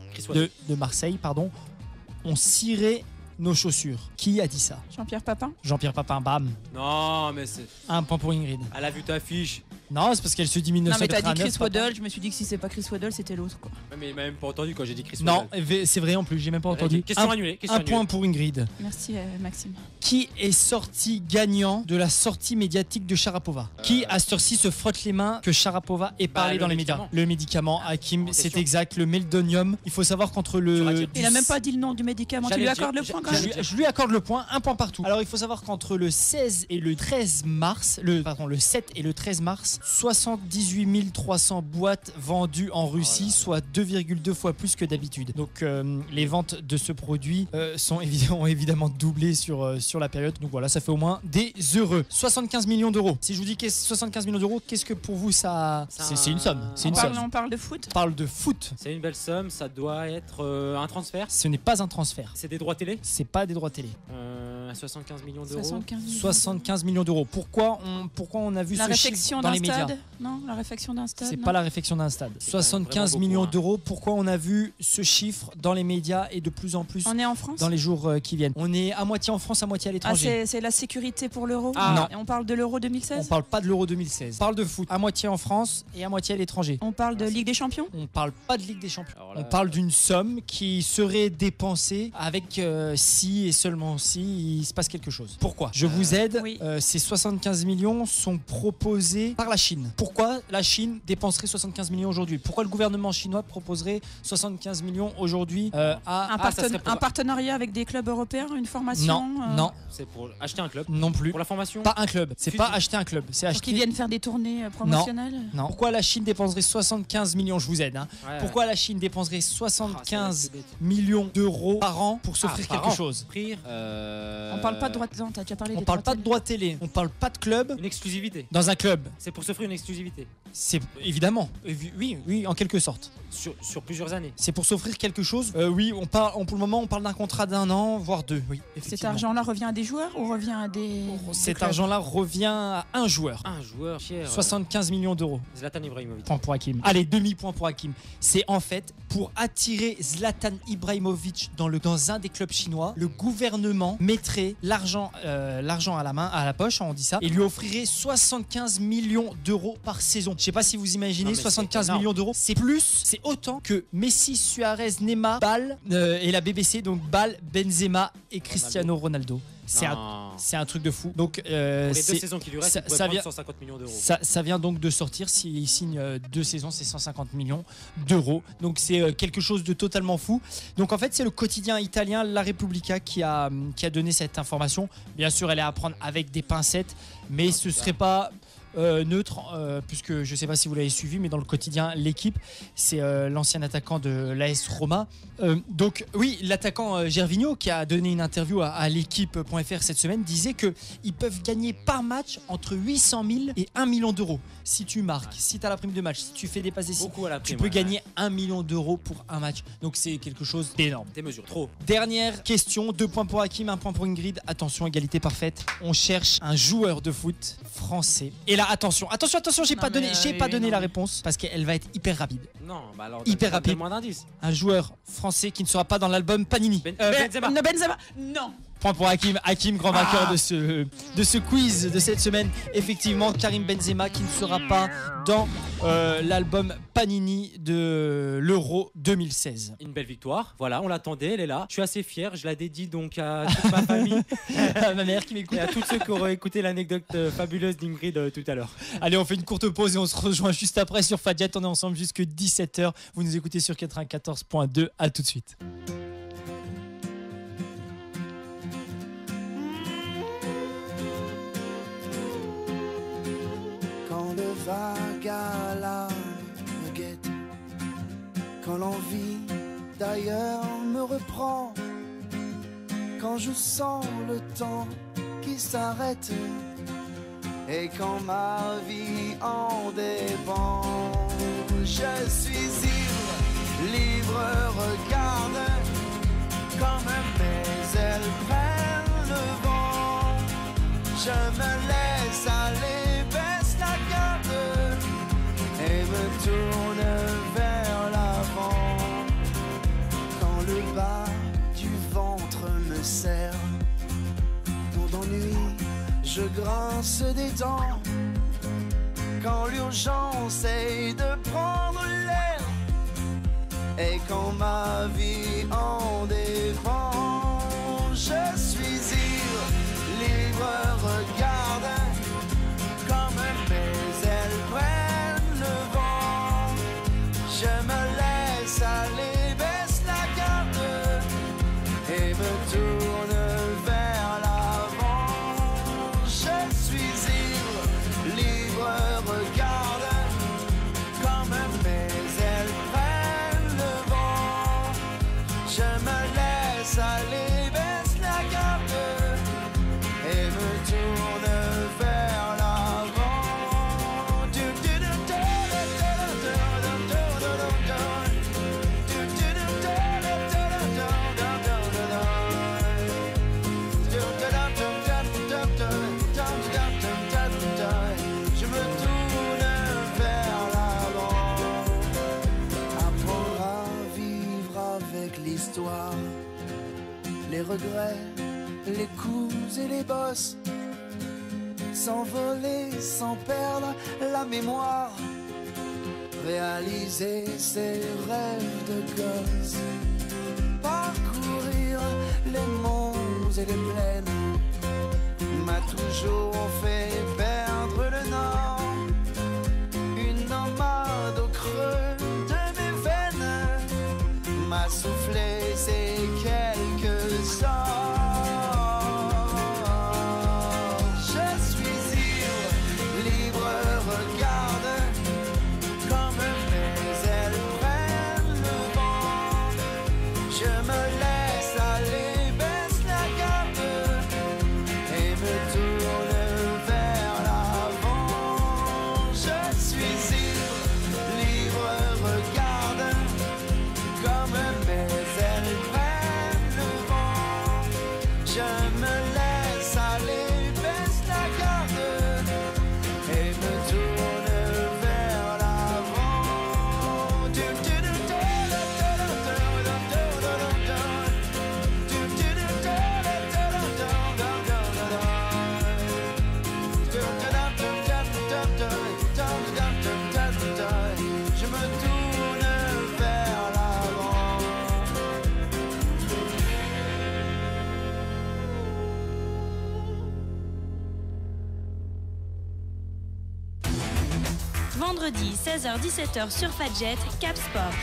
on cirait nos chaussures. Qui a dit ça? Jean-Pierre Papin. Jean-Pierre Papin, bam. Non, mais c'est... Un point pour Ingrid. Elle a vu ta fiche. Non, c'est parce qu'elle se dit 1989. Non, mais t'as dit Chris Waddle, je me suis dit que si c'est pas Chris Waddle, c'était l'autre, quoi. Mais il m'a même pas entendu quand j'ai dit Chris Waddle. Non, c'est vrai en plus, j'ai même pas entendu. Question annulée. Un point pour Ingrid. Merci Maxime. Qui est sorti gagnant de la sortie médiatique de Sharapova? Qui à cette heure-ci se frotte les mains que Sharapova ait parlé dans les médias? Le médicament, Hakim, c'est exact, le meldonium. Il faut savoir qu'entre le... Il a même pas dit le nom du médicament, tu lui accordes le point quand même? Je lui accorde le point, un point partout. Alors il faut savoir qu'entre le 16 et le 13 mars, le 7 et le 13 mars, 78 300 boîtes vendues en Russie, soit 2,2 fois plus que d'habitude. Donc les ventes de ce produit ont évidemment doublé sur la période. Donc voilà, ça fait au moins des heureux. 75 millions d'euros. Si je vous dis 75 millions d'euros, qu'est-ce que pour vous ça... C'est une somme. On parle de foot. On parle de foot. C'est une belle somme, ça doit être un transfert. Ce n'est pas un transfert. C'est des droits télé. C'est pas des droits télé. 75 millions d'euros. 75 millions d'euros. Pourquoi on a vu ce chiffre dans les médias? Non, la réfection d'un stade. C'est pas la réfection d'un stade. 75 millions d'euros. Pourquoi on a vu ce chiffre dans les médias et de plus en plus on est en France dans les jours qui viennent? On est à moitié en France, à moitié à l'étranger. C'est la sécurité pour l'euro? Non. Et on parle de l'euro 2016? On parle pas de l'euro 2016. On parle de foot. À moitié en France et à moitié à l'étranger. On parle de Ligue des Champions? On parle pas de Ligue des Champions. On parle d'une somme qui serait dépensée avec si et seulement si il se passe quelque chose. Pourquoi? Je vous aide. Oui. Ces 75 millions sont proposés par la Chine. Pourquoi la Chine dépenserait 75 millions aujourd'hui? Pourquoi le gouvernement chinois proposerait 75 millions aujourd'hui un partenariat avec des clubs européens, une formation? Non. C'est pour acheter un club? Non plus. Pour la formation? Pas un club. C'est pas acheter un club. C'est acheter... Pour qu'ils viennent faire des tournées promotionnelles? Non. Pourquoi la Chine dépenserait 75 millions? Je vous aide. Ouais. Pourquoi la Chine dépenserait 75 millions d'euros par an pour s'offrir quelque chose? On parle pas de droits de t'as déjà parlé. On parle pas de droits télé. On parle pas de club. Une exclusivité. Dans un club. C'est pour s'offrir une exclusivité. C'est évidemment. Oui, en quelque sorte. Sur plusieurs années. C'est pour s'offrir quelque chose. Oui, pour le moment, on parle d'un contrat d'1 an, voire 2. Oui, cet argent-là revient à des joueurs ou revient à des... Cet argent-là revient à un joueur. Un joueur, cher. 75 millions d'euros. Zlatan Ibrahimovic. Point pour Hakim. Allez, demi-point pour Hakim. C'est en fait pour attirer Zlatan Ibrahimovic dans un des clubs chinois. Le gouvernement mettrait l'argent à la poche, on dit ça, et lui offrirait 75 millions d'euros par saison. Je sais pas si vous imaginez, 75 millions d'euros, c'est autant que Messi, Suarez, Neymar, Bale et la BBC, donc Bale, Benzema et Cristiano Ronaldo. C'est un truc de fou. Donc, pour les 2 saisons qui lui restent, il pourrait prendre 150 millions d'euros. Ça vient donc de sortir. S'il signe 2 saisons, c'est 150 millions d'euros. Donc c'est quelque chose de totalement fou. Donc en fait, c'est le quotidien italien La Repubblica qui a donné cette information. Bien sûr, elle est à prendre avec des pincettes, mais ce serait pas... neutre, puisque je ne sais pas si vous l'avez suivi, mais dans le quotidien L'équipe, c'est l'ancien attaquant de l'AS Roma. Donc oui, l'attaquant Gervinho, qui a donné une interview à l'équipe.fr cette semaine, disait qu'ils peuvent gagner par match entre 800 000 et 1 million d'euros. Si tu marques, si tu as la prime de match, si tu fais des passes décisives, tu peux gagner 1 million d'euros pour un match. Donc c'est quelque chose d'énorme. Des mesures, trop. Dernière question, 2 points pour Hakim, 1 point pour Ingrid. Attention, égalité parfaite. On cherche un joueur de foot français. Et là, attention, j'ai pas donné la réponse parce qu'elle va être hyper rapide. Non, bah alors hyper rapide. Moins d'indices. Un joueur français qui ne sera pas dans l'album Panini. Benzema. Non. Point pour Hakim, grand vainqueur de ce quiz de cette semaine. Effectivement, Karim Benzema qui ne sera pas dans l'album Panini de l'Euro 2016. Une belle victoire, voilà, on l'attendait, elle est là. Je suis assez fier, je la dédie donc à toute ma famille, à ma mère qui m'écoute et à tous ceux qui auraient écouté l'anecdote fabuleuse d'Ingrid tout à l'heure. Allez, on fait une courte pause et on se rejoint juste après sur Fadjet. On est ensemble jusque 17h. Vous nous écoutez sur 94.2. À tout de suite. Quand le vague à l'âme me guette, quand l'envie d'ailleurs me reprend, quand je sens le temps qui s'arrête et quand ma vie en dépend, je suis libre, regarde comme mes ailes prennent le vent, je me laisse aller, baisse la garde et me tourne vers l'avant. Quand le bas du ventre me serre, dans d'ennui je grince des dents. Quand l'urgence est de prendre l'air et quand ma vie en dépend, je suis libre, regarde comme mes ailes prennent le vent, je me laisse aller, baisse la garde et me tourne vers l'avant. Je suis libre, regarde comme mes ailes prennent le vent, je me laisse aller, baisse la garde et me tourne vers l'avant. Je me tourne vers l'avant. Apprendre à vivre avec l'histoire, les regrets, les coups et les bosses, s'envoler sans perdre la mémoire, réaliser ses rêves de gosse, parcourir les monts et les plaines, m'a toujours fait perdre le nord, une nomade au creux de mes veines, m'a soufflé ces quelques sorts. Je suis libre, regarde comme mes ailes prennent le vent, je me laisse aller, baisse la garde et me tourne vers l'avant. Je suis libre, regarde comme mes ailes prennent le vent, je me laisse aller, baisse la garde et me tourne vers l'avant. Je me tourne vers l'avant. Vendredi 16h-17h sur Fadjet, Cap Sport.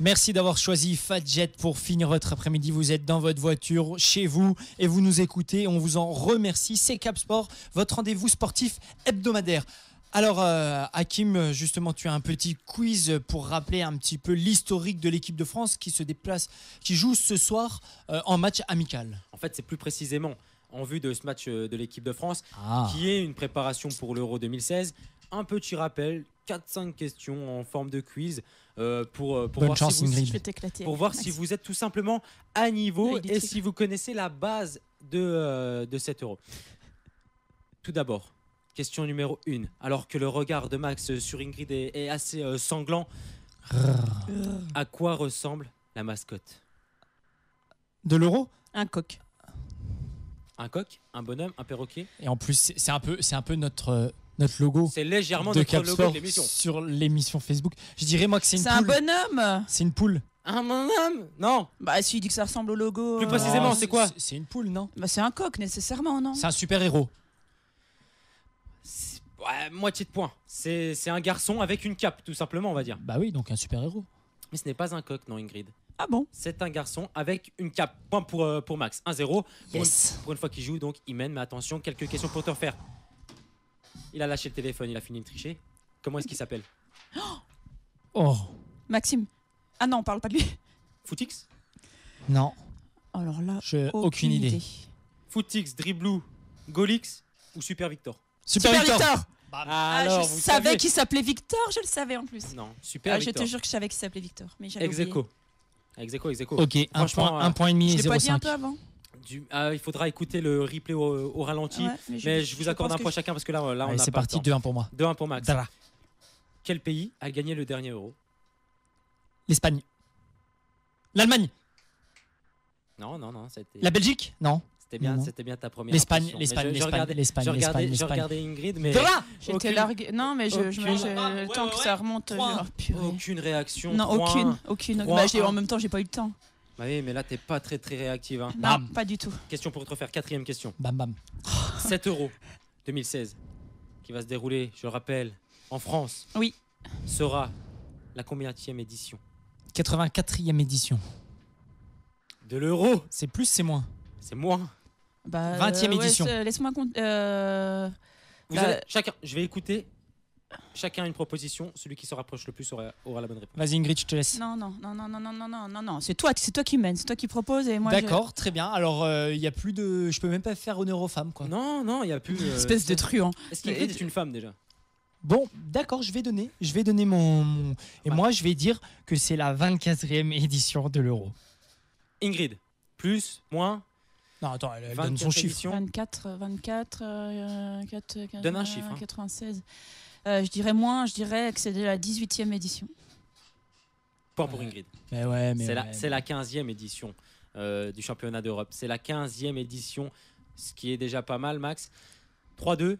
Merci d'avoir choisi Fadjet pour finir votre après-midi. Vous êtes dans votre voiture, chez vous, et vous nous écoutez. On vous en remercie. C'est Cap Sport, votre rendez-vous sportif hebdomadaire. Alors, Hakim, justement, tu as un petit quiz pour rappeler un petit peu l'historique de l'équipe de France qui se déplace, qui joue ce soir en match amical. En fait, c'est plus précisément en vue de ce match de l'équipe de France, Ah. qui est une préparation pour l'Euro 2016. Un petit rappel, 4-5 questions en forme de quiz pour Bonne voir, chance, si vous, Ingrid. Je vais t'éclater. pour voir si vous êtes tout simplement à niveau Avec des et trucs. si vous connaissez la base de cet Euro. Tout d'abord, question numéro 1. Alors que le regard de Max sur Ingrid est assez sanglant, à quoi ressemble la mascotte? De l'Euro. Un coq. Un coq, un bonhomme, un perroquet? Et en plus, c'est un peu notre logo C'est légèrement de notre Cap logo Sport de l'émission. sur l'émission Facebook. Je dirais moi que c'est une C'est un poule. bonhomme. C'est une poule. Un bonhomme? Non. Bah, si il dit que ça ressemble au logo. Plus précisément, Non, c'est quoi? C'est une poule, non? Bah, c'est un coq, nécessairement, non? C'est un super-héros. Ouais, moitié de point. C'est un garçon avec une cape, tout simplement, on va dire. Bah oui, donc un super-héros. Mais ce n'est pas un coq, non, Ingrid. Ah bon? C'est un garçon avec une cape. Point pour Max. 1-0. Yes. Pour une fois qu'il joue, donc il mène. Mais attention, quelques questions pour te refaire. Il a lâché le téléphone, il a fini de tricher. Comment est-ce qu'il s'appelle? Oh, Maxime. Ah non, on parle pas de lui. Footix? non, Alors là, aucune idée. Footix, Driblou, Golix ou Super Victor? Super Victor. Ah, je vous savais saviez. qu'il s'appelait Victor, je le savais en plus. Non, Super Ah, je Victor. te jure que je savais qu'il s'appelait Victor, mais j'avais Ex oublié. aequo. Ex aequo, ex aequo. Ok, Franchement, un point et demi Je et l'ai pas dit un 0,5. peu avant. Il faudra écouter le replay au ralenti. Ouais, mais je vous accorde pense un que point chacun parce que là on Allez, n'a c'est pas parti, le temps. 2-1 pour moi. 2-1 pour Max. Dara. Quel pays a gagné le dernier Euro? L'Espagne. L'Allemagne. Non, c'était La Belgique. Non. bien, Non. c'était bien ta première L'Espagne, impression. l'Espagne, Mais je l'Espagne, regardais- l'Espagne, je regardais- l'Espagne, je regardais Ingrid, mais Dara. J'étais aucune- larguée. Non, mais aucune- le temps que ça remonte. Trois. Oh, purée. aucune réaction. Non, 3-1. aucune. 3-1. Bah, en même temps, j'ai pas eu le temps. Bah oui, mais là t'es pas très réactive. Hein. Non, Bam. pas du tout. Question pour te refaire, 4e question. Bam bam. 7 Euro 2016 qui va se dérouler, je le rappelle, en France. Oui. Sera la combienième édition 84e édition. de l'Euro? C'est plus, c'est moins. C'est moins. Bah, 20e édition. Laisse-moi compter. Vous Là- avez- chacun, je vais écouter. Chacun une proposition. Celui qui se rapproche le plus aura la bonne réponse. Vas-y Ingrid, je te laisse. Non. C'est toi qui mène, c'est toi qui propose et moi. D'accord, très bien. Alors, il y a plus de. Je peux même pas faire honneur aux femmes, quoi. Non, il n'y a plus. Espèce de truand. Est-ce qu'Ingrid est une femme déjà? Bon, d'accord, je vais donner mon. Et Ouais. moi, je vais dire que c'est la 24e édition de l'Euro. Ingrid, plus, moins, Non, attends, elle donne 24 son chiffre. éditions. 24, Donne un chiffre, hein. 96. Je dirais que c'est de la 18e édition. Point pour Ingrid. Mais ouais, mais. C'est la 15e édition du championnat d'Europe. C'est la 15e édition, ce qui est déjà pas mal, Max. 3-2.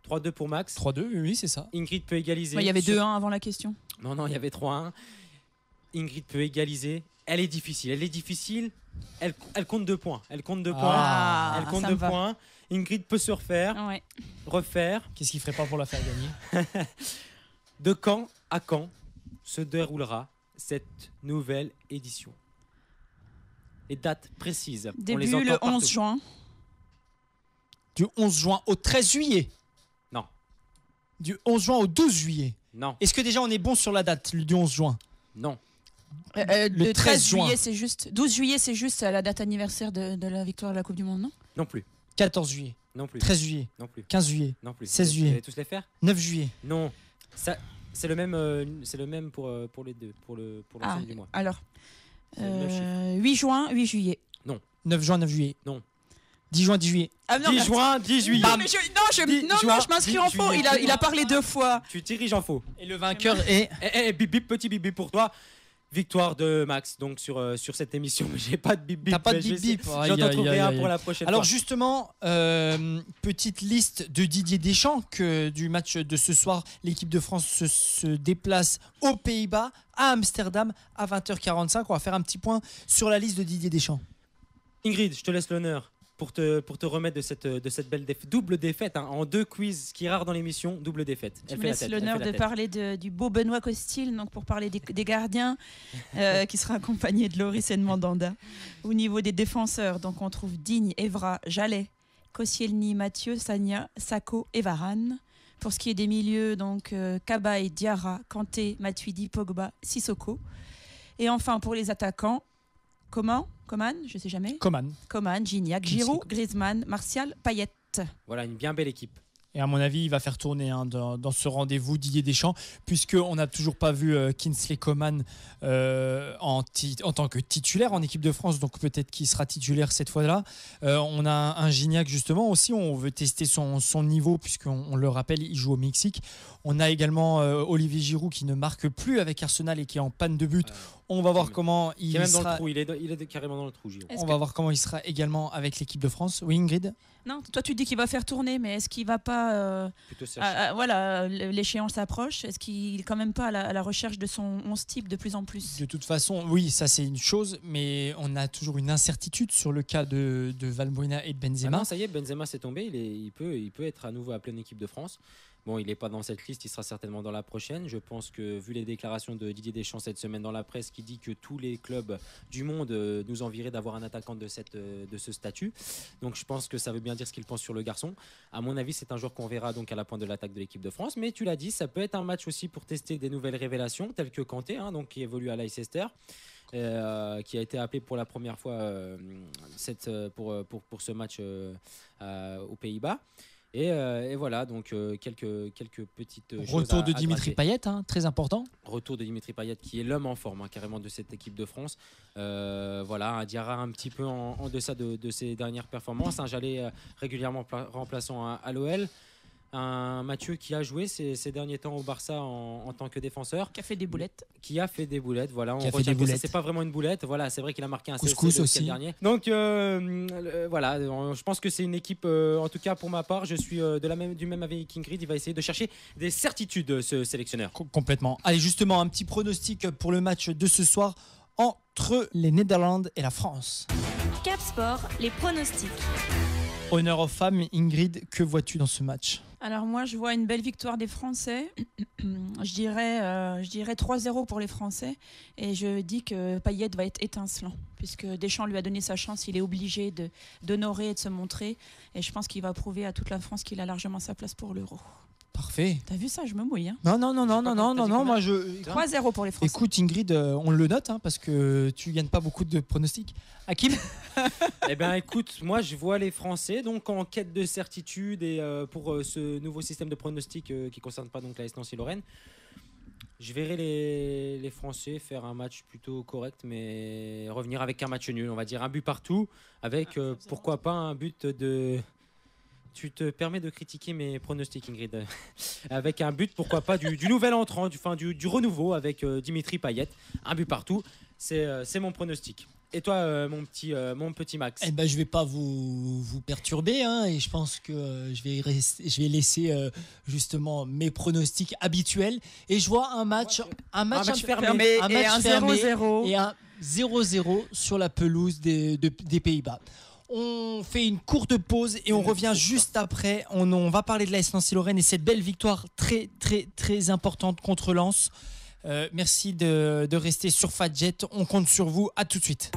3-2 pour Max. 3-2, oui, c'est ça. Ingrid peut égaliser. Il y avait Sur- 2-1 avant la question. Non, il y avait 3-1. Ingrid peut égaliser. Elle est difficile. Elle compte 2 points. Elle compte 2 points. Ah, Elle compte ça 2 me va. points. Ingrid peut se refaire, Ouais. refaire. Qu'est-ce qu'il ferait pas pour la faire gagner? De quand à quand se déroulera cette nouvelle édition? Les dates précises. on les Début entend le 11 partout. juin. Du 11 juin au 13 juillet. Non. Du 11 juin au 12 juillet. Non, Est-ce que déjà on est bon sur la date du 11 juin? non. Le 13 juin. juillet, c'est juste. 12 juillet, c'est juste la date anniversaire de la victoire de la Coupe du Monde, non? Non plus. 14 juillet, Non plus. 13 juillet, Non plus. 15 juillet, Non plus. 16 Vous juillet. allez tous les faire? 9 juillet. Non. Ça, c'est le même pour les deux, pour l'ensemble du mois. Alors. C'est le même chiffre. 8 juin, 8 juillet. 9 juin, 9 juillet. Non. 10 juin, 10 juillet. Ah 10 juin, 10 juillet. Non, mais je 10 juin, je m'inscris 10 en faux. juillet. Il a parlé 2 fois. Tu diriges en faux. Et le vainqueur est. Bip bip, petit bip bip pour toi. Victoire de Max donc sur cette émission. Mais j'ai pas de bip bip. T'as pas de Je vais bip bip. essayer- Aïe, J'en aïe, trouverai aïe, un aïe. pour la prochaine Alors fois. justement, petite liste de Didier Deschamps que du match de ce soir, l'équipe de France se déplace aux Pays-Bas, à Amsterdam, à 20h45. On va faire un petit point sur la liste de Didier Deschamps. Ingrid, je te laisse l'honneur. pour te remettre de cette belle double défaite en 2 quiz, ce qui est rare dans l'émission, double défaite. Tu me laisses l'honneur de parler du beau Benoît Costil, donc pour parler des gardiens, qui sera accompagné de Loris et de Mandanda. Au niveau des défenseurs, donc on trouve Digne, Evra, Jallet, Koscielny, Mathieu, Sagna, Sakho et Varane. Pour ce qui est des milieux, donc Cabaye, Diarra, Kanté, Matuidi, Pogba, Sissoko. Et enfin pour les attaquants, Coman, je sais jamais. Coman, Gignac, Giroud, Griezmann, Martial, Payet. Voilà, une bien belle équipe. Et à mon avis, il va faire tourner dans ce rendez-vous Didier Deschamps, puisqu'on n'a toujours pas vu Kingsley Coman en tant que titulaire en équipe de France, donc peut-être qu'il sera titulaire cette fois-là. On a un Gignac justement aussi, on veut tester son niveau, puisqu'on le rappelle, il joue au Mexique. On a également Olivier Giroud qui ne marque plus avec Arsenal et qui est en panne de but. On va voir comment il est même sera. Dans le trou. Il est carrément dans le trou, Giroud. On va voir comment il sera également avec l'équipe de France. Oui, Ingrid ? Non, toi tu dis qu'il va faire tourner, mais est-ce qu'il va pas voilà, l'échéance approche. Est-ce qu'il est quand même pas à la recherche de son 11 type de plus en plus? De toute façon, oui, ça c'est une chose, mais on a toujours une incertitude sur le cas de Valbuena et de Benzema. Ah non, ça y est, Benzema s'est tombé. Il peut être à nouveau appelé en équipe de France. Bon, il n'est pas dans cette liste, il sera certainement dans la prochaine. Je pense que, vu les déclarations de Didier Deschamps cette semaine dans la presse, qui dit que tous les clubs du monde nous envieraient d'avoir un attaquant de ce statut. Donc, je pense que ça veut bien dire ce qu'il pense sur le garçon. À mon avis, c'est un joueur qu'on verra donc à la pointe de l'attaque de l'équipe de France. Mais tu l'as dit, ça peut être un match aussi pour tester des nouvelles révélations, telles que Kanté, donc, qui évolue à Leicester. Qui a été appelé pour la première fois pour ce match aux Pays-Bas. Et voilà, donc quelques petites choses. Retour de Dimitri Payet, très important. Retour de Dimitri Payet, qui est l'homme en forme carrément de cette équipe de France. Voilà, un Diarra un petit peu en deçà de ses dernières performances. Un Jallet régulièrement remplaçant à l'OL. Un Mathieu qui a joué ces derniers temps au Barça en tant que défenseur. Qui a fait des boulettes. Voilà. On retient que c'est pas vraiment une boulette. Voilà, c'est vrai qu'il a marqué un couscous aussi. Dernier. Donc voilà, je pense que c'est une équipe, en tout cas pour ma part, je suis du même avis qu'Ingrid. Il va essayer de chercher des certitudes, ce sélectionneur. Complètement. Allez, justement, un petit pronostic pour le match de ce soir entre les Néderlands et la France. Cap Sport, les pronostics. Honneur aux femmes, Ingrid, que vois-tu dans ce match ? Alors moi, je vois une belle victoire des Français. Je dirais 3-0 pour les Français. Et je dis que Payet va être étincelant. Puisque Deschamps lui a donné sa chance, il est obligé d'honorer et de se montrer. Et je pense qu'il va prouver à toute la France qu'il a largement sa place pour l'Euro. Parfait. T'as vu ça? Je me mouille. Non. Moi, 3-0 pour les Français. Écoute, Ingrid, on le note parce que tu gagnes pas beaucoup de pronostics. Hakim? Eh bien, écoute, moi, je vois les Français donc en quête de certitude et pour ce nouveau système de pronostics qui concerne pas donc la Nancy-Lorraine. Je verrai les Français faire un match plutôt correct, mais revenir avec un match nul. On va dire un but partout, avec pourquoi pas un but de. Tu te permets de critiquer mes pronostics, Ingrid. Avec un but, pourquoi pas, du nouvel entrant, du renouveau avec Dimitri Payet. Un but partout, c'est mon pronostic. Et toi, mon petit Max? Eh ben, je ne vais pas vous perturber et je pense que je vais laisser justement mes pronostics habituels. Et je vois un match fermé, un match fermé 0-0 et un 0-0 sur la pelouse des Pays-Bas. On fait une courte pause et on revient juste après. On va parler de l'AS Nancy-Lorraine et cette belle victoire très très très importante contre Lens. Merci de rester sur Fadjet. On compte sur vous. À tout de suite.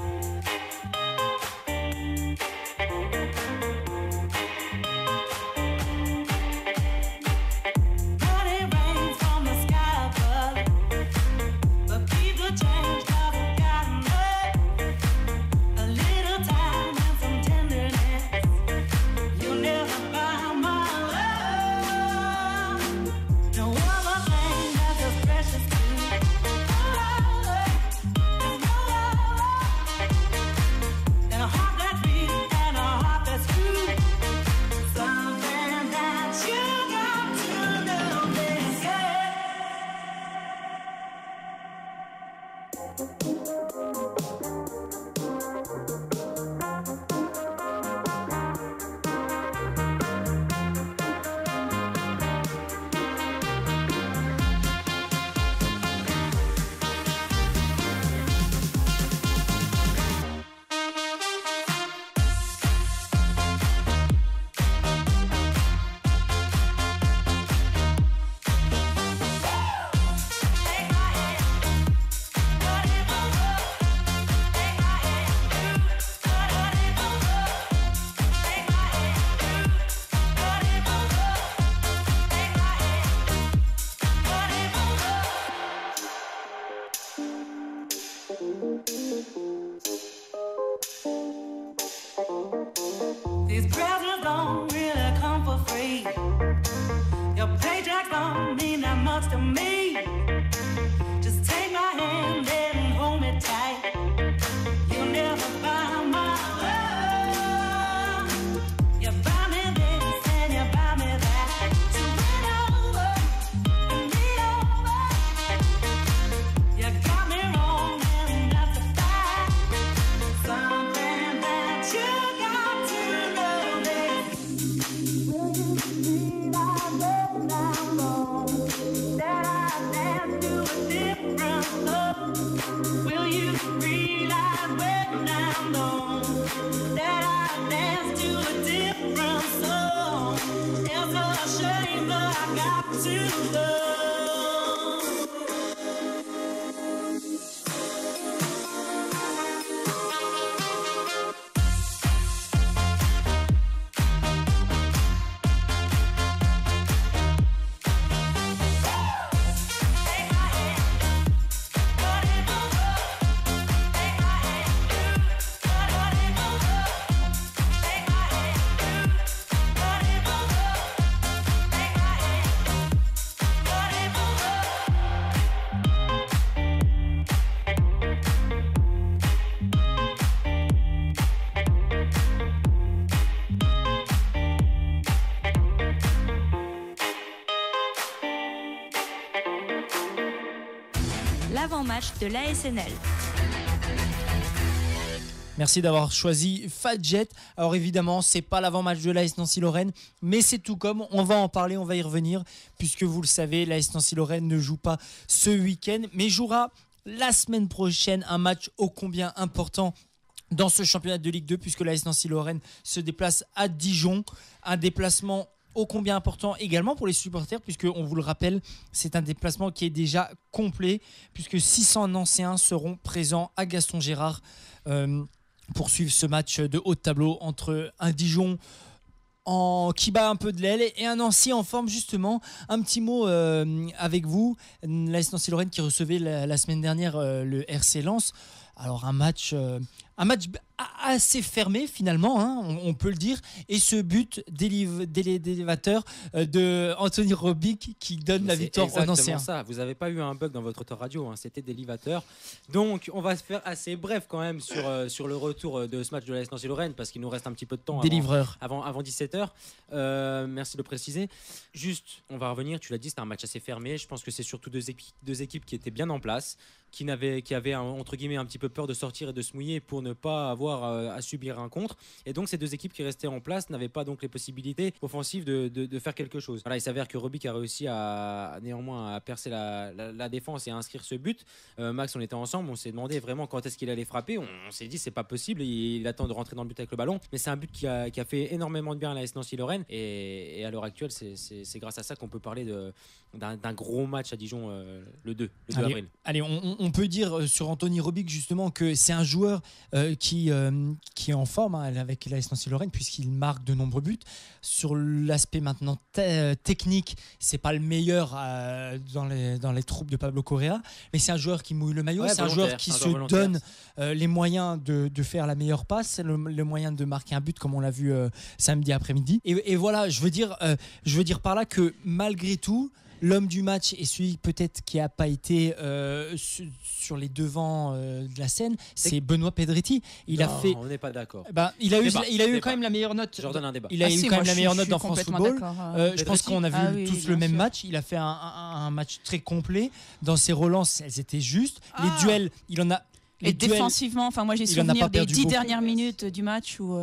These presents don't really come for free. Your paychecks don't mean that much to me. Just take my hand and hold me tight. You'll never buy my love. You buy me this and you buy me that. So bend over and lean over. You got me wrong and that's a fact. Something that you got to know this. Will you believe I let down wrong? That I dance to a different love. Will you realize when I'm gone that I dance to a different song? It's a shame but I got to go. L'avant-match de l'ASNL. Merci d'avoir choisi Fadjet. Alors évidemment, c'est pas l'avant-match de l'AS Nancy-Lorraine, mais c'est tout comme. On va en parler, on va y revenir, puisque vous le savez, l'AS Nancy-Lorraine ne joue pas ce week-end, mais jouera la semaine prochaine un match ô combien important dans ce championnat de Ligue 2, puisque l'AS Nancy-Lorraine se déplace à Dijon. Un déplacement ô combien important également pour les supporters, puisque on vous le rappelle, c'est un déplacement qui est déjà complet, puisque 600 Nancéens seront présents à Gaston Gérard pour suivre ce match de haut de tableau entre un Dijon qui bat un peu de l'aile et un Nancy en forme justement. Un petit mot avec vous, l'AS Nancy-Lorraine qui recevait la semaine dernière le RC Lens. Alors un match assez fermé finalement, hein, on peut le dire, et ce but d'élévateur de Anthony Robic qui donne la victoire aux Nancéens. Ça, vous n'avez pas eu un bug dans votre autoradio, hein, c'était d'élévateur. Donc on va se faire assez bref quand même sur le retour de ce match de l'AS Nancy-Lorraine, parce qu'il nous reste un petit peu de temps avant 17h. Merci de le préciser. Juste, on va revenir, tu l'as dit, c'était un match assez fermé. Je pense que c'est surtout deux équipes qui étaient bien en place, qui avaient entre guillemets un petit peu peur de sortir et de se mouiller pour ne pas avoir à subir un contre, et donc ces deux équipes qui restaient en place n'avaient pas donc les possibilités offensives de faire quelque chose. Voilà, il s'avère que Robic a réussi néanmoins à percer la défense et à inscrire ce but. Max, on était ensemble, on s'est demandé vraiment quand est-ce qu'il allait frapper. On s'est dit c'est pas possible, il attend de rentrer dans le but avec le ballon, mais c'est un but qui a fait énormément de bien à l'AS Nancy-Lorraine, et à l'heure actuelle c'est grâce à ça qu'on peut parler d'un gros match à Dijon le 2 avril. Allez, on peut dire sur Anthony Robic justement que c'est un joueur qui est en forme avec l'AS Nancy-Lorraine, puisqu'il marque de nombreux buts. Sur l'aspect maintenant technique, c'est pas le meilleur dans les troupes de Pablo Correa, mais c'est un joueur qui mouille le maillot, c'est un joueur qui se donne les moyens de faire la meilleure passe, le moyen de marquer un but comme on l'a vu samedi après-midi. Et voilà, je veux dire par là que malgré tout, l'homme du match et celui peut-être qui n'a pas été sur les devants de la scène, c'est Benoît Pedretti. On n'est pas d'accord. Il a eu quand même la meilleure note. Je redonne un débat. Il a eu quand même la meilleure note dans France Football. Je pense qu'on a vu tous le même match. Il a fait un match très complet. Dans ses relances, elles étaient justes. Les duels, il en a. Et défensivement, enfin moi j'ai souvenir des 10 dernières minutes du match où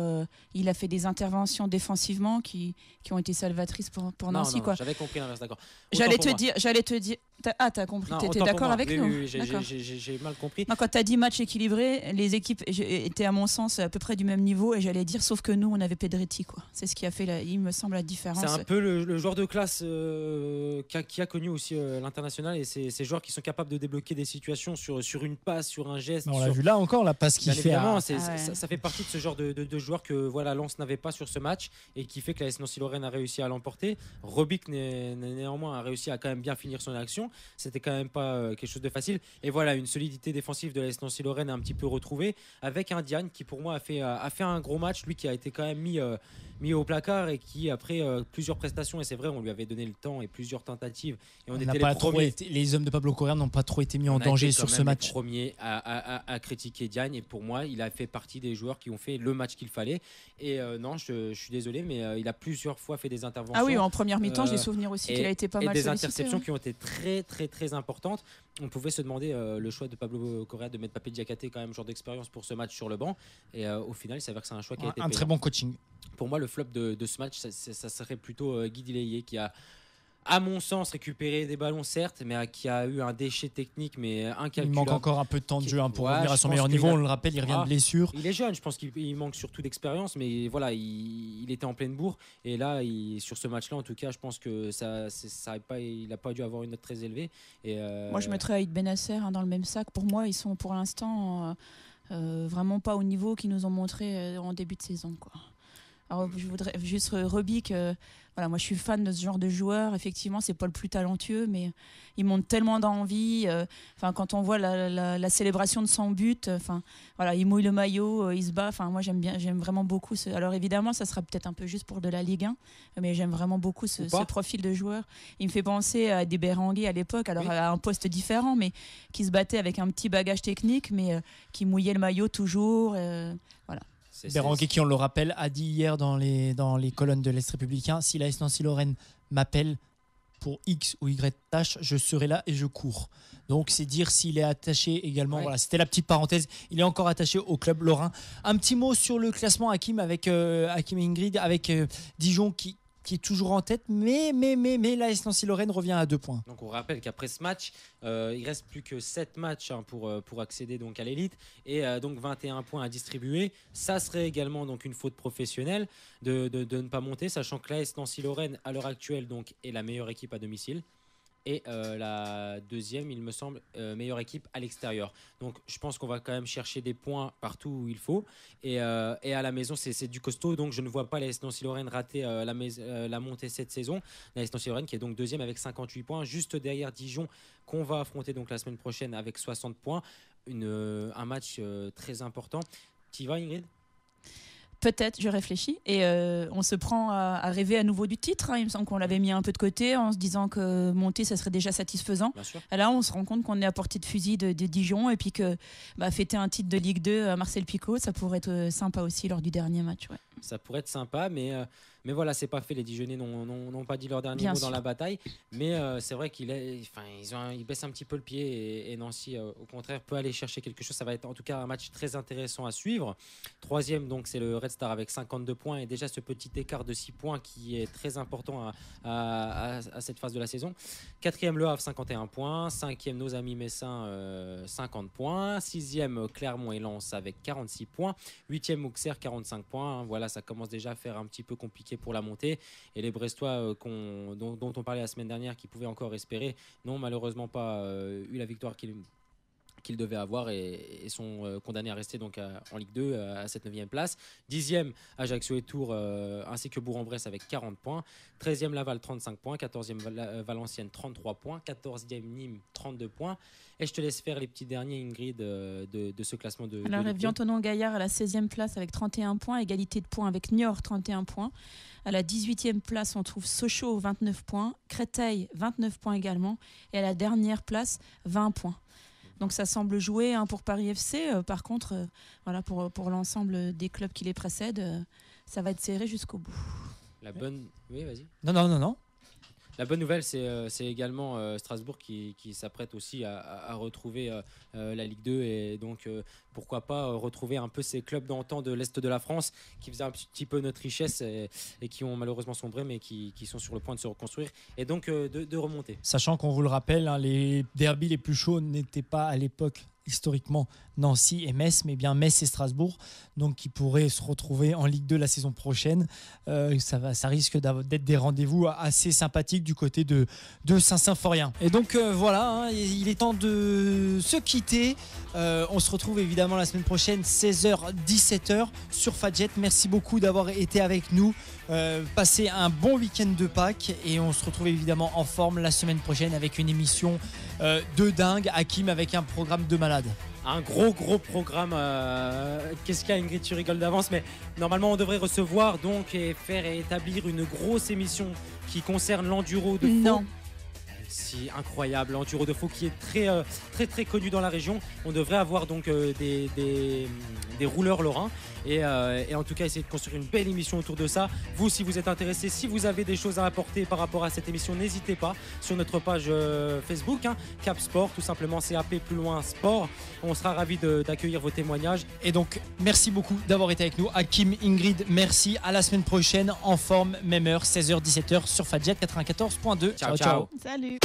il a fait des interventions défensivement qui ont été salvatrices pour Nancy. Quoi. J'avais compris l'inverse, d'accord. J'allais te dire. T'as compris, t'étais d'accord avec nous? Oui, j'ai mal compris. Non, quand t'as dit match équilibré, les équipes étaient à mon sens à peu près du même niveau, et j'allais dire sauf que nous on avait Pedretti, quoi. C'est ce qui a fait, il me semble, la différence. C'est un peu le joueur de classe qui a connu aussi l'international, et ces joueurs qui sont capables de débloquer des situations sur une passe, sur un geste, On l'a vu là encore, la passe qu'il Bien fait. évidemment, À... ça fait partie de ce genre de joueurs que voilà, Lens n'avait pas sur ce match et qui fait que la AS Nancy-Lorraine a réussi à l'emporter. Robic néanmoins a réussi à quand même bien finir son action. C'était quand même pas quelque chose de facile. Et voilà, une solidité défensive de la AS Nancy-Lorraine un petit peu retrouvée avec un Diane qui pour moi a fait un gros match, lui qui a été quand même mis au placard et qui après plusieurs prestations, et c'est vrai, on lui avait donné le temps et plusieurs tentatives et on était les premiers. Les hommes de Pablo Correa n'ont pas trop été mis en danger sur ce match. Les premiers à critiquer Diagne, et pour moi il a fait partie des joueurs qui ont fait le match qu'il fallait. Et non, je suis désolé, mais il a plusieurs fois fait des interventions. Ah oui, en première mi-temps, j'ai souvenir aussi qu'il a été pas mal des sollicité, interceptions qui ont été très très très importantes. On pouvait se demander le choix de Pablo Correa de mettre Papé Diakate, quand même genre d'expérience pour ce match sur le banc, et au final il s'avère que c'est un choix qui a été un très bon coaching. Pour moi, le flop de ce match, ça serait plutôt Guy Dilayer, qui a, à mon sens, récupéré des ballons, certes, mais qui a eu un déchet technique, mais incalculable. Il manque encore un peu de temps de jeu pour revenir à son meilleur niveau. On le rappelle, il revient de blessure. Il est jeune, je pense qu'il manque surtout d'expérience, mais voilà, il était en pleine bourre. Et là, sur ce match-là, en tout cas, je pense que il n'a pas dû avoir une note très élevée. Et moi, je mettrais Aïd Benasser dans le même sac. Pour moi, ils sont pour l'instant vraiment pas au niveau qu'ils nous ont montré en début de saison, quoi. Alors, je voudrais juste Robic. Voilà, moi, je suis fan de ce genre de joueur. Effectivement, c'est pas le plus talentueux, mais il montre tellement d'envie. Enfin, quand on voit la célébration de son but, voilà, il mouille le maillot, il se bat. Enfin, moi, j'aime vraiment beaucoup. Alors évidemment, ça sera peut-être un peu juste pour de la Ligue 1, mais j'aime vraiment beaucoup ce profil de joueur. Il me fait penser à des Berenguer à l'époque, alors à un poste différent, mais qui se battait avec un petit bagage technique, mais qui mouillait le maillot toujours. Voilà. Berenguer, qui, on le rappelle, a dit hier dans les colonnes de l'Est républicain: si l'AS Nancy-Lorraine m'appelle pour X ou Y tâche, je serai là et je cours. Donc c'est dire s'il est attaché également. Ouais. Voilà, c'était la petite parenthèse. Il est encore attaché au club lorrain. Un petit mot sur le classement, Hakim, avec Hakim et Ingrid, avec Dijon qui est toujours en tête, mais l'AS Nancy-Lorraine revient à 2 points. Donc on rappelle qu'après ce match, il reste plus que 7 matchs pour accéder donc à l'élite, et donc 21 points à distribuer. Ça serait également donc une faute professionnelle de ne pas monter, sachant que l'AS Nancy-Lorraine à l'heure actuelle donc est la meilleure équipe à domicile. Et la deuxième, il me semble, meilleure équipe à l'extérieur. Donc je pense qu'on va quand même chercher des points partout où il faut. Et à la maison, c'est du costaud. Donc je ne vois pas l'AS Nancy-Lorraine rater la montée cette saison. L'AS Nancy-Lorraine qui est donc deuxième avec 58 points, juste derrière Dijon, qu'on va affronter donc la semaine prochaine avec 60 points. Un match très important. Tu y vas, Ingrid ? Peut-être, je réfléchis. Et on se prend à rêver à nouveau du titre. Il me semble qu'on l'avait mis un peu de côté en se disant que monter, ça serait déjà satisfaisant. Et là, on se rend compte qu'on est à portée de fusil de Dijon, et puis que fêter un titre de Ligue 2 à Marcel Picot, ça pourrait être sympa aussi lors du dernier match. Ouais. Ça pourrait être sympa, mais voilà, c'est pas fait. Les Dijonnais n'ont pas dit leur dernier mot dans la bataille. Mais c'est vrai qu'ils baissent un petit peu le pied, et Nancy, au contraire, peut aller chercher quelque chose. Ça va être en tout cas un match très intéressant à suivre. Troisième, donc, c'est le Red Star avec 52 points, et déjà ce petit écart de 6 points qui est très important à cette phase de la saison. Quatrième, Le Havre, 51 points. Cinquième, nos amis messins, 50 points. Sixième, Clermont et Lens avec 46 points. Huitième, Auxerre, 45 points. Voilà, ça commence déjà à faire un petit peu compliqué pour la montée, et les Brestois dont on parlait la semaine dernière, qui pouvaient encore espérer, n'ont malheureusement pas eu la victoire qu'ils devaient avoir, et sont condamnés à rester donc en Ligue 2 à cette 9e place. 10e, Ajaccio et Tours, ainsi que Bourg-en-Bresse avec 40 points. 13e, Laval, 35 points. 14e, Valenciennes, 33 points. 14e, Nîmes, 32 points. Et je te laisse faire les petits derniers, Ingrid, de ce classement de Alors, Vian-Tonon-Gaillard à la 16e place avec 31 points, égalité de points avec Niort, 31 points. À la 18e place, on trouve Sochaux, 29 points. Créteil, 29 points également. Et à la dernière place, 20 points. Donc ça semble jouer pour Paris FC. Par contre, voilà, pour l'ensemble des clubs qui les précèdent, ça va être serré jusqu'au bout. Oui, vas-y. Non. La bonne nouvelle, c'est également Strasbourg qui s'apprête aussi à retrouver la Ligue 2, et donc pourquoi pas retrouver un peu ces clubs d'antan de l'Est de la France qui faisaient un petit peu notre richesse, et qui ont malheureusement sombré, mais qui sont sur le point de se reconstruire, et donc de remonter. Sachant qu'on vous le rappelle, les derbys les plus chauds n'étaient pas à l'époque historiquement Nancy et Metz, mais bien Metz et Strasbourg, donc qui pourraient se retrouver en Ligue 2 la saison prochaine. Ça risque d'être des rendez-vous assez sympathiques du côté de Saint-Symphorien. Et donc voilà, il est temps de se quitter. On se retrouve évidemment la semaine prochaine, 16h-17h sur Fadjet. Merci beaucoup d'avoir été avec nous. Passez un bon week-end de Pâques et on se retrouve évidemment en forme la semaine prochaine avec une émission de dingue. Hakim avec un programme de malade. Un gros programme. Qu'est-ce qu'il y a, Ingrid, tu rigoles d'avance, mais normalement on devrait recevoir donc et faire et établir une grosse émission qui concerne l'enduro de faux. Non. Si, incroyable, l'enduro de faux qui est très connu dans la région. On devrait avoir donc des rouleurs lorrains et en tout cas essayer de construire une belle émission autour de ça. Vous, si vous êtes intéressés, si vous avez des choses à apporter par rapport à cette émission, n'hésitez pas sur notre page Facebook, Cap Sport, tout simplement CAP plus loin Sport. On sera ravis d'accueillir vos témoignages. Et donc merci beaucoup d'avoir été avec nous. Hakim, Ingrid, merci. À la semaine prochaine en forme, même heure, 16h-17h sur Fadjet 94.2. Ciao. Salut.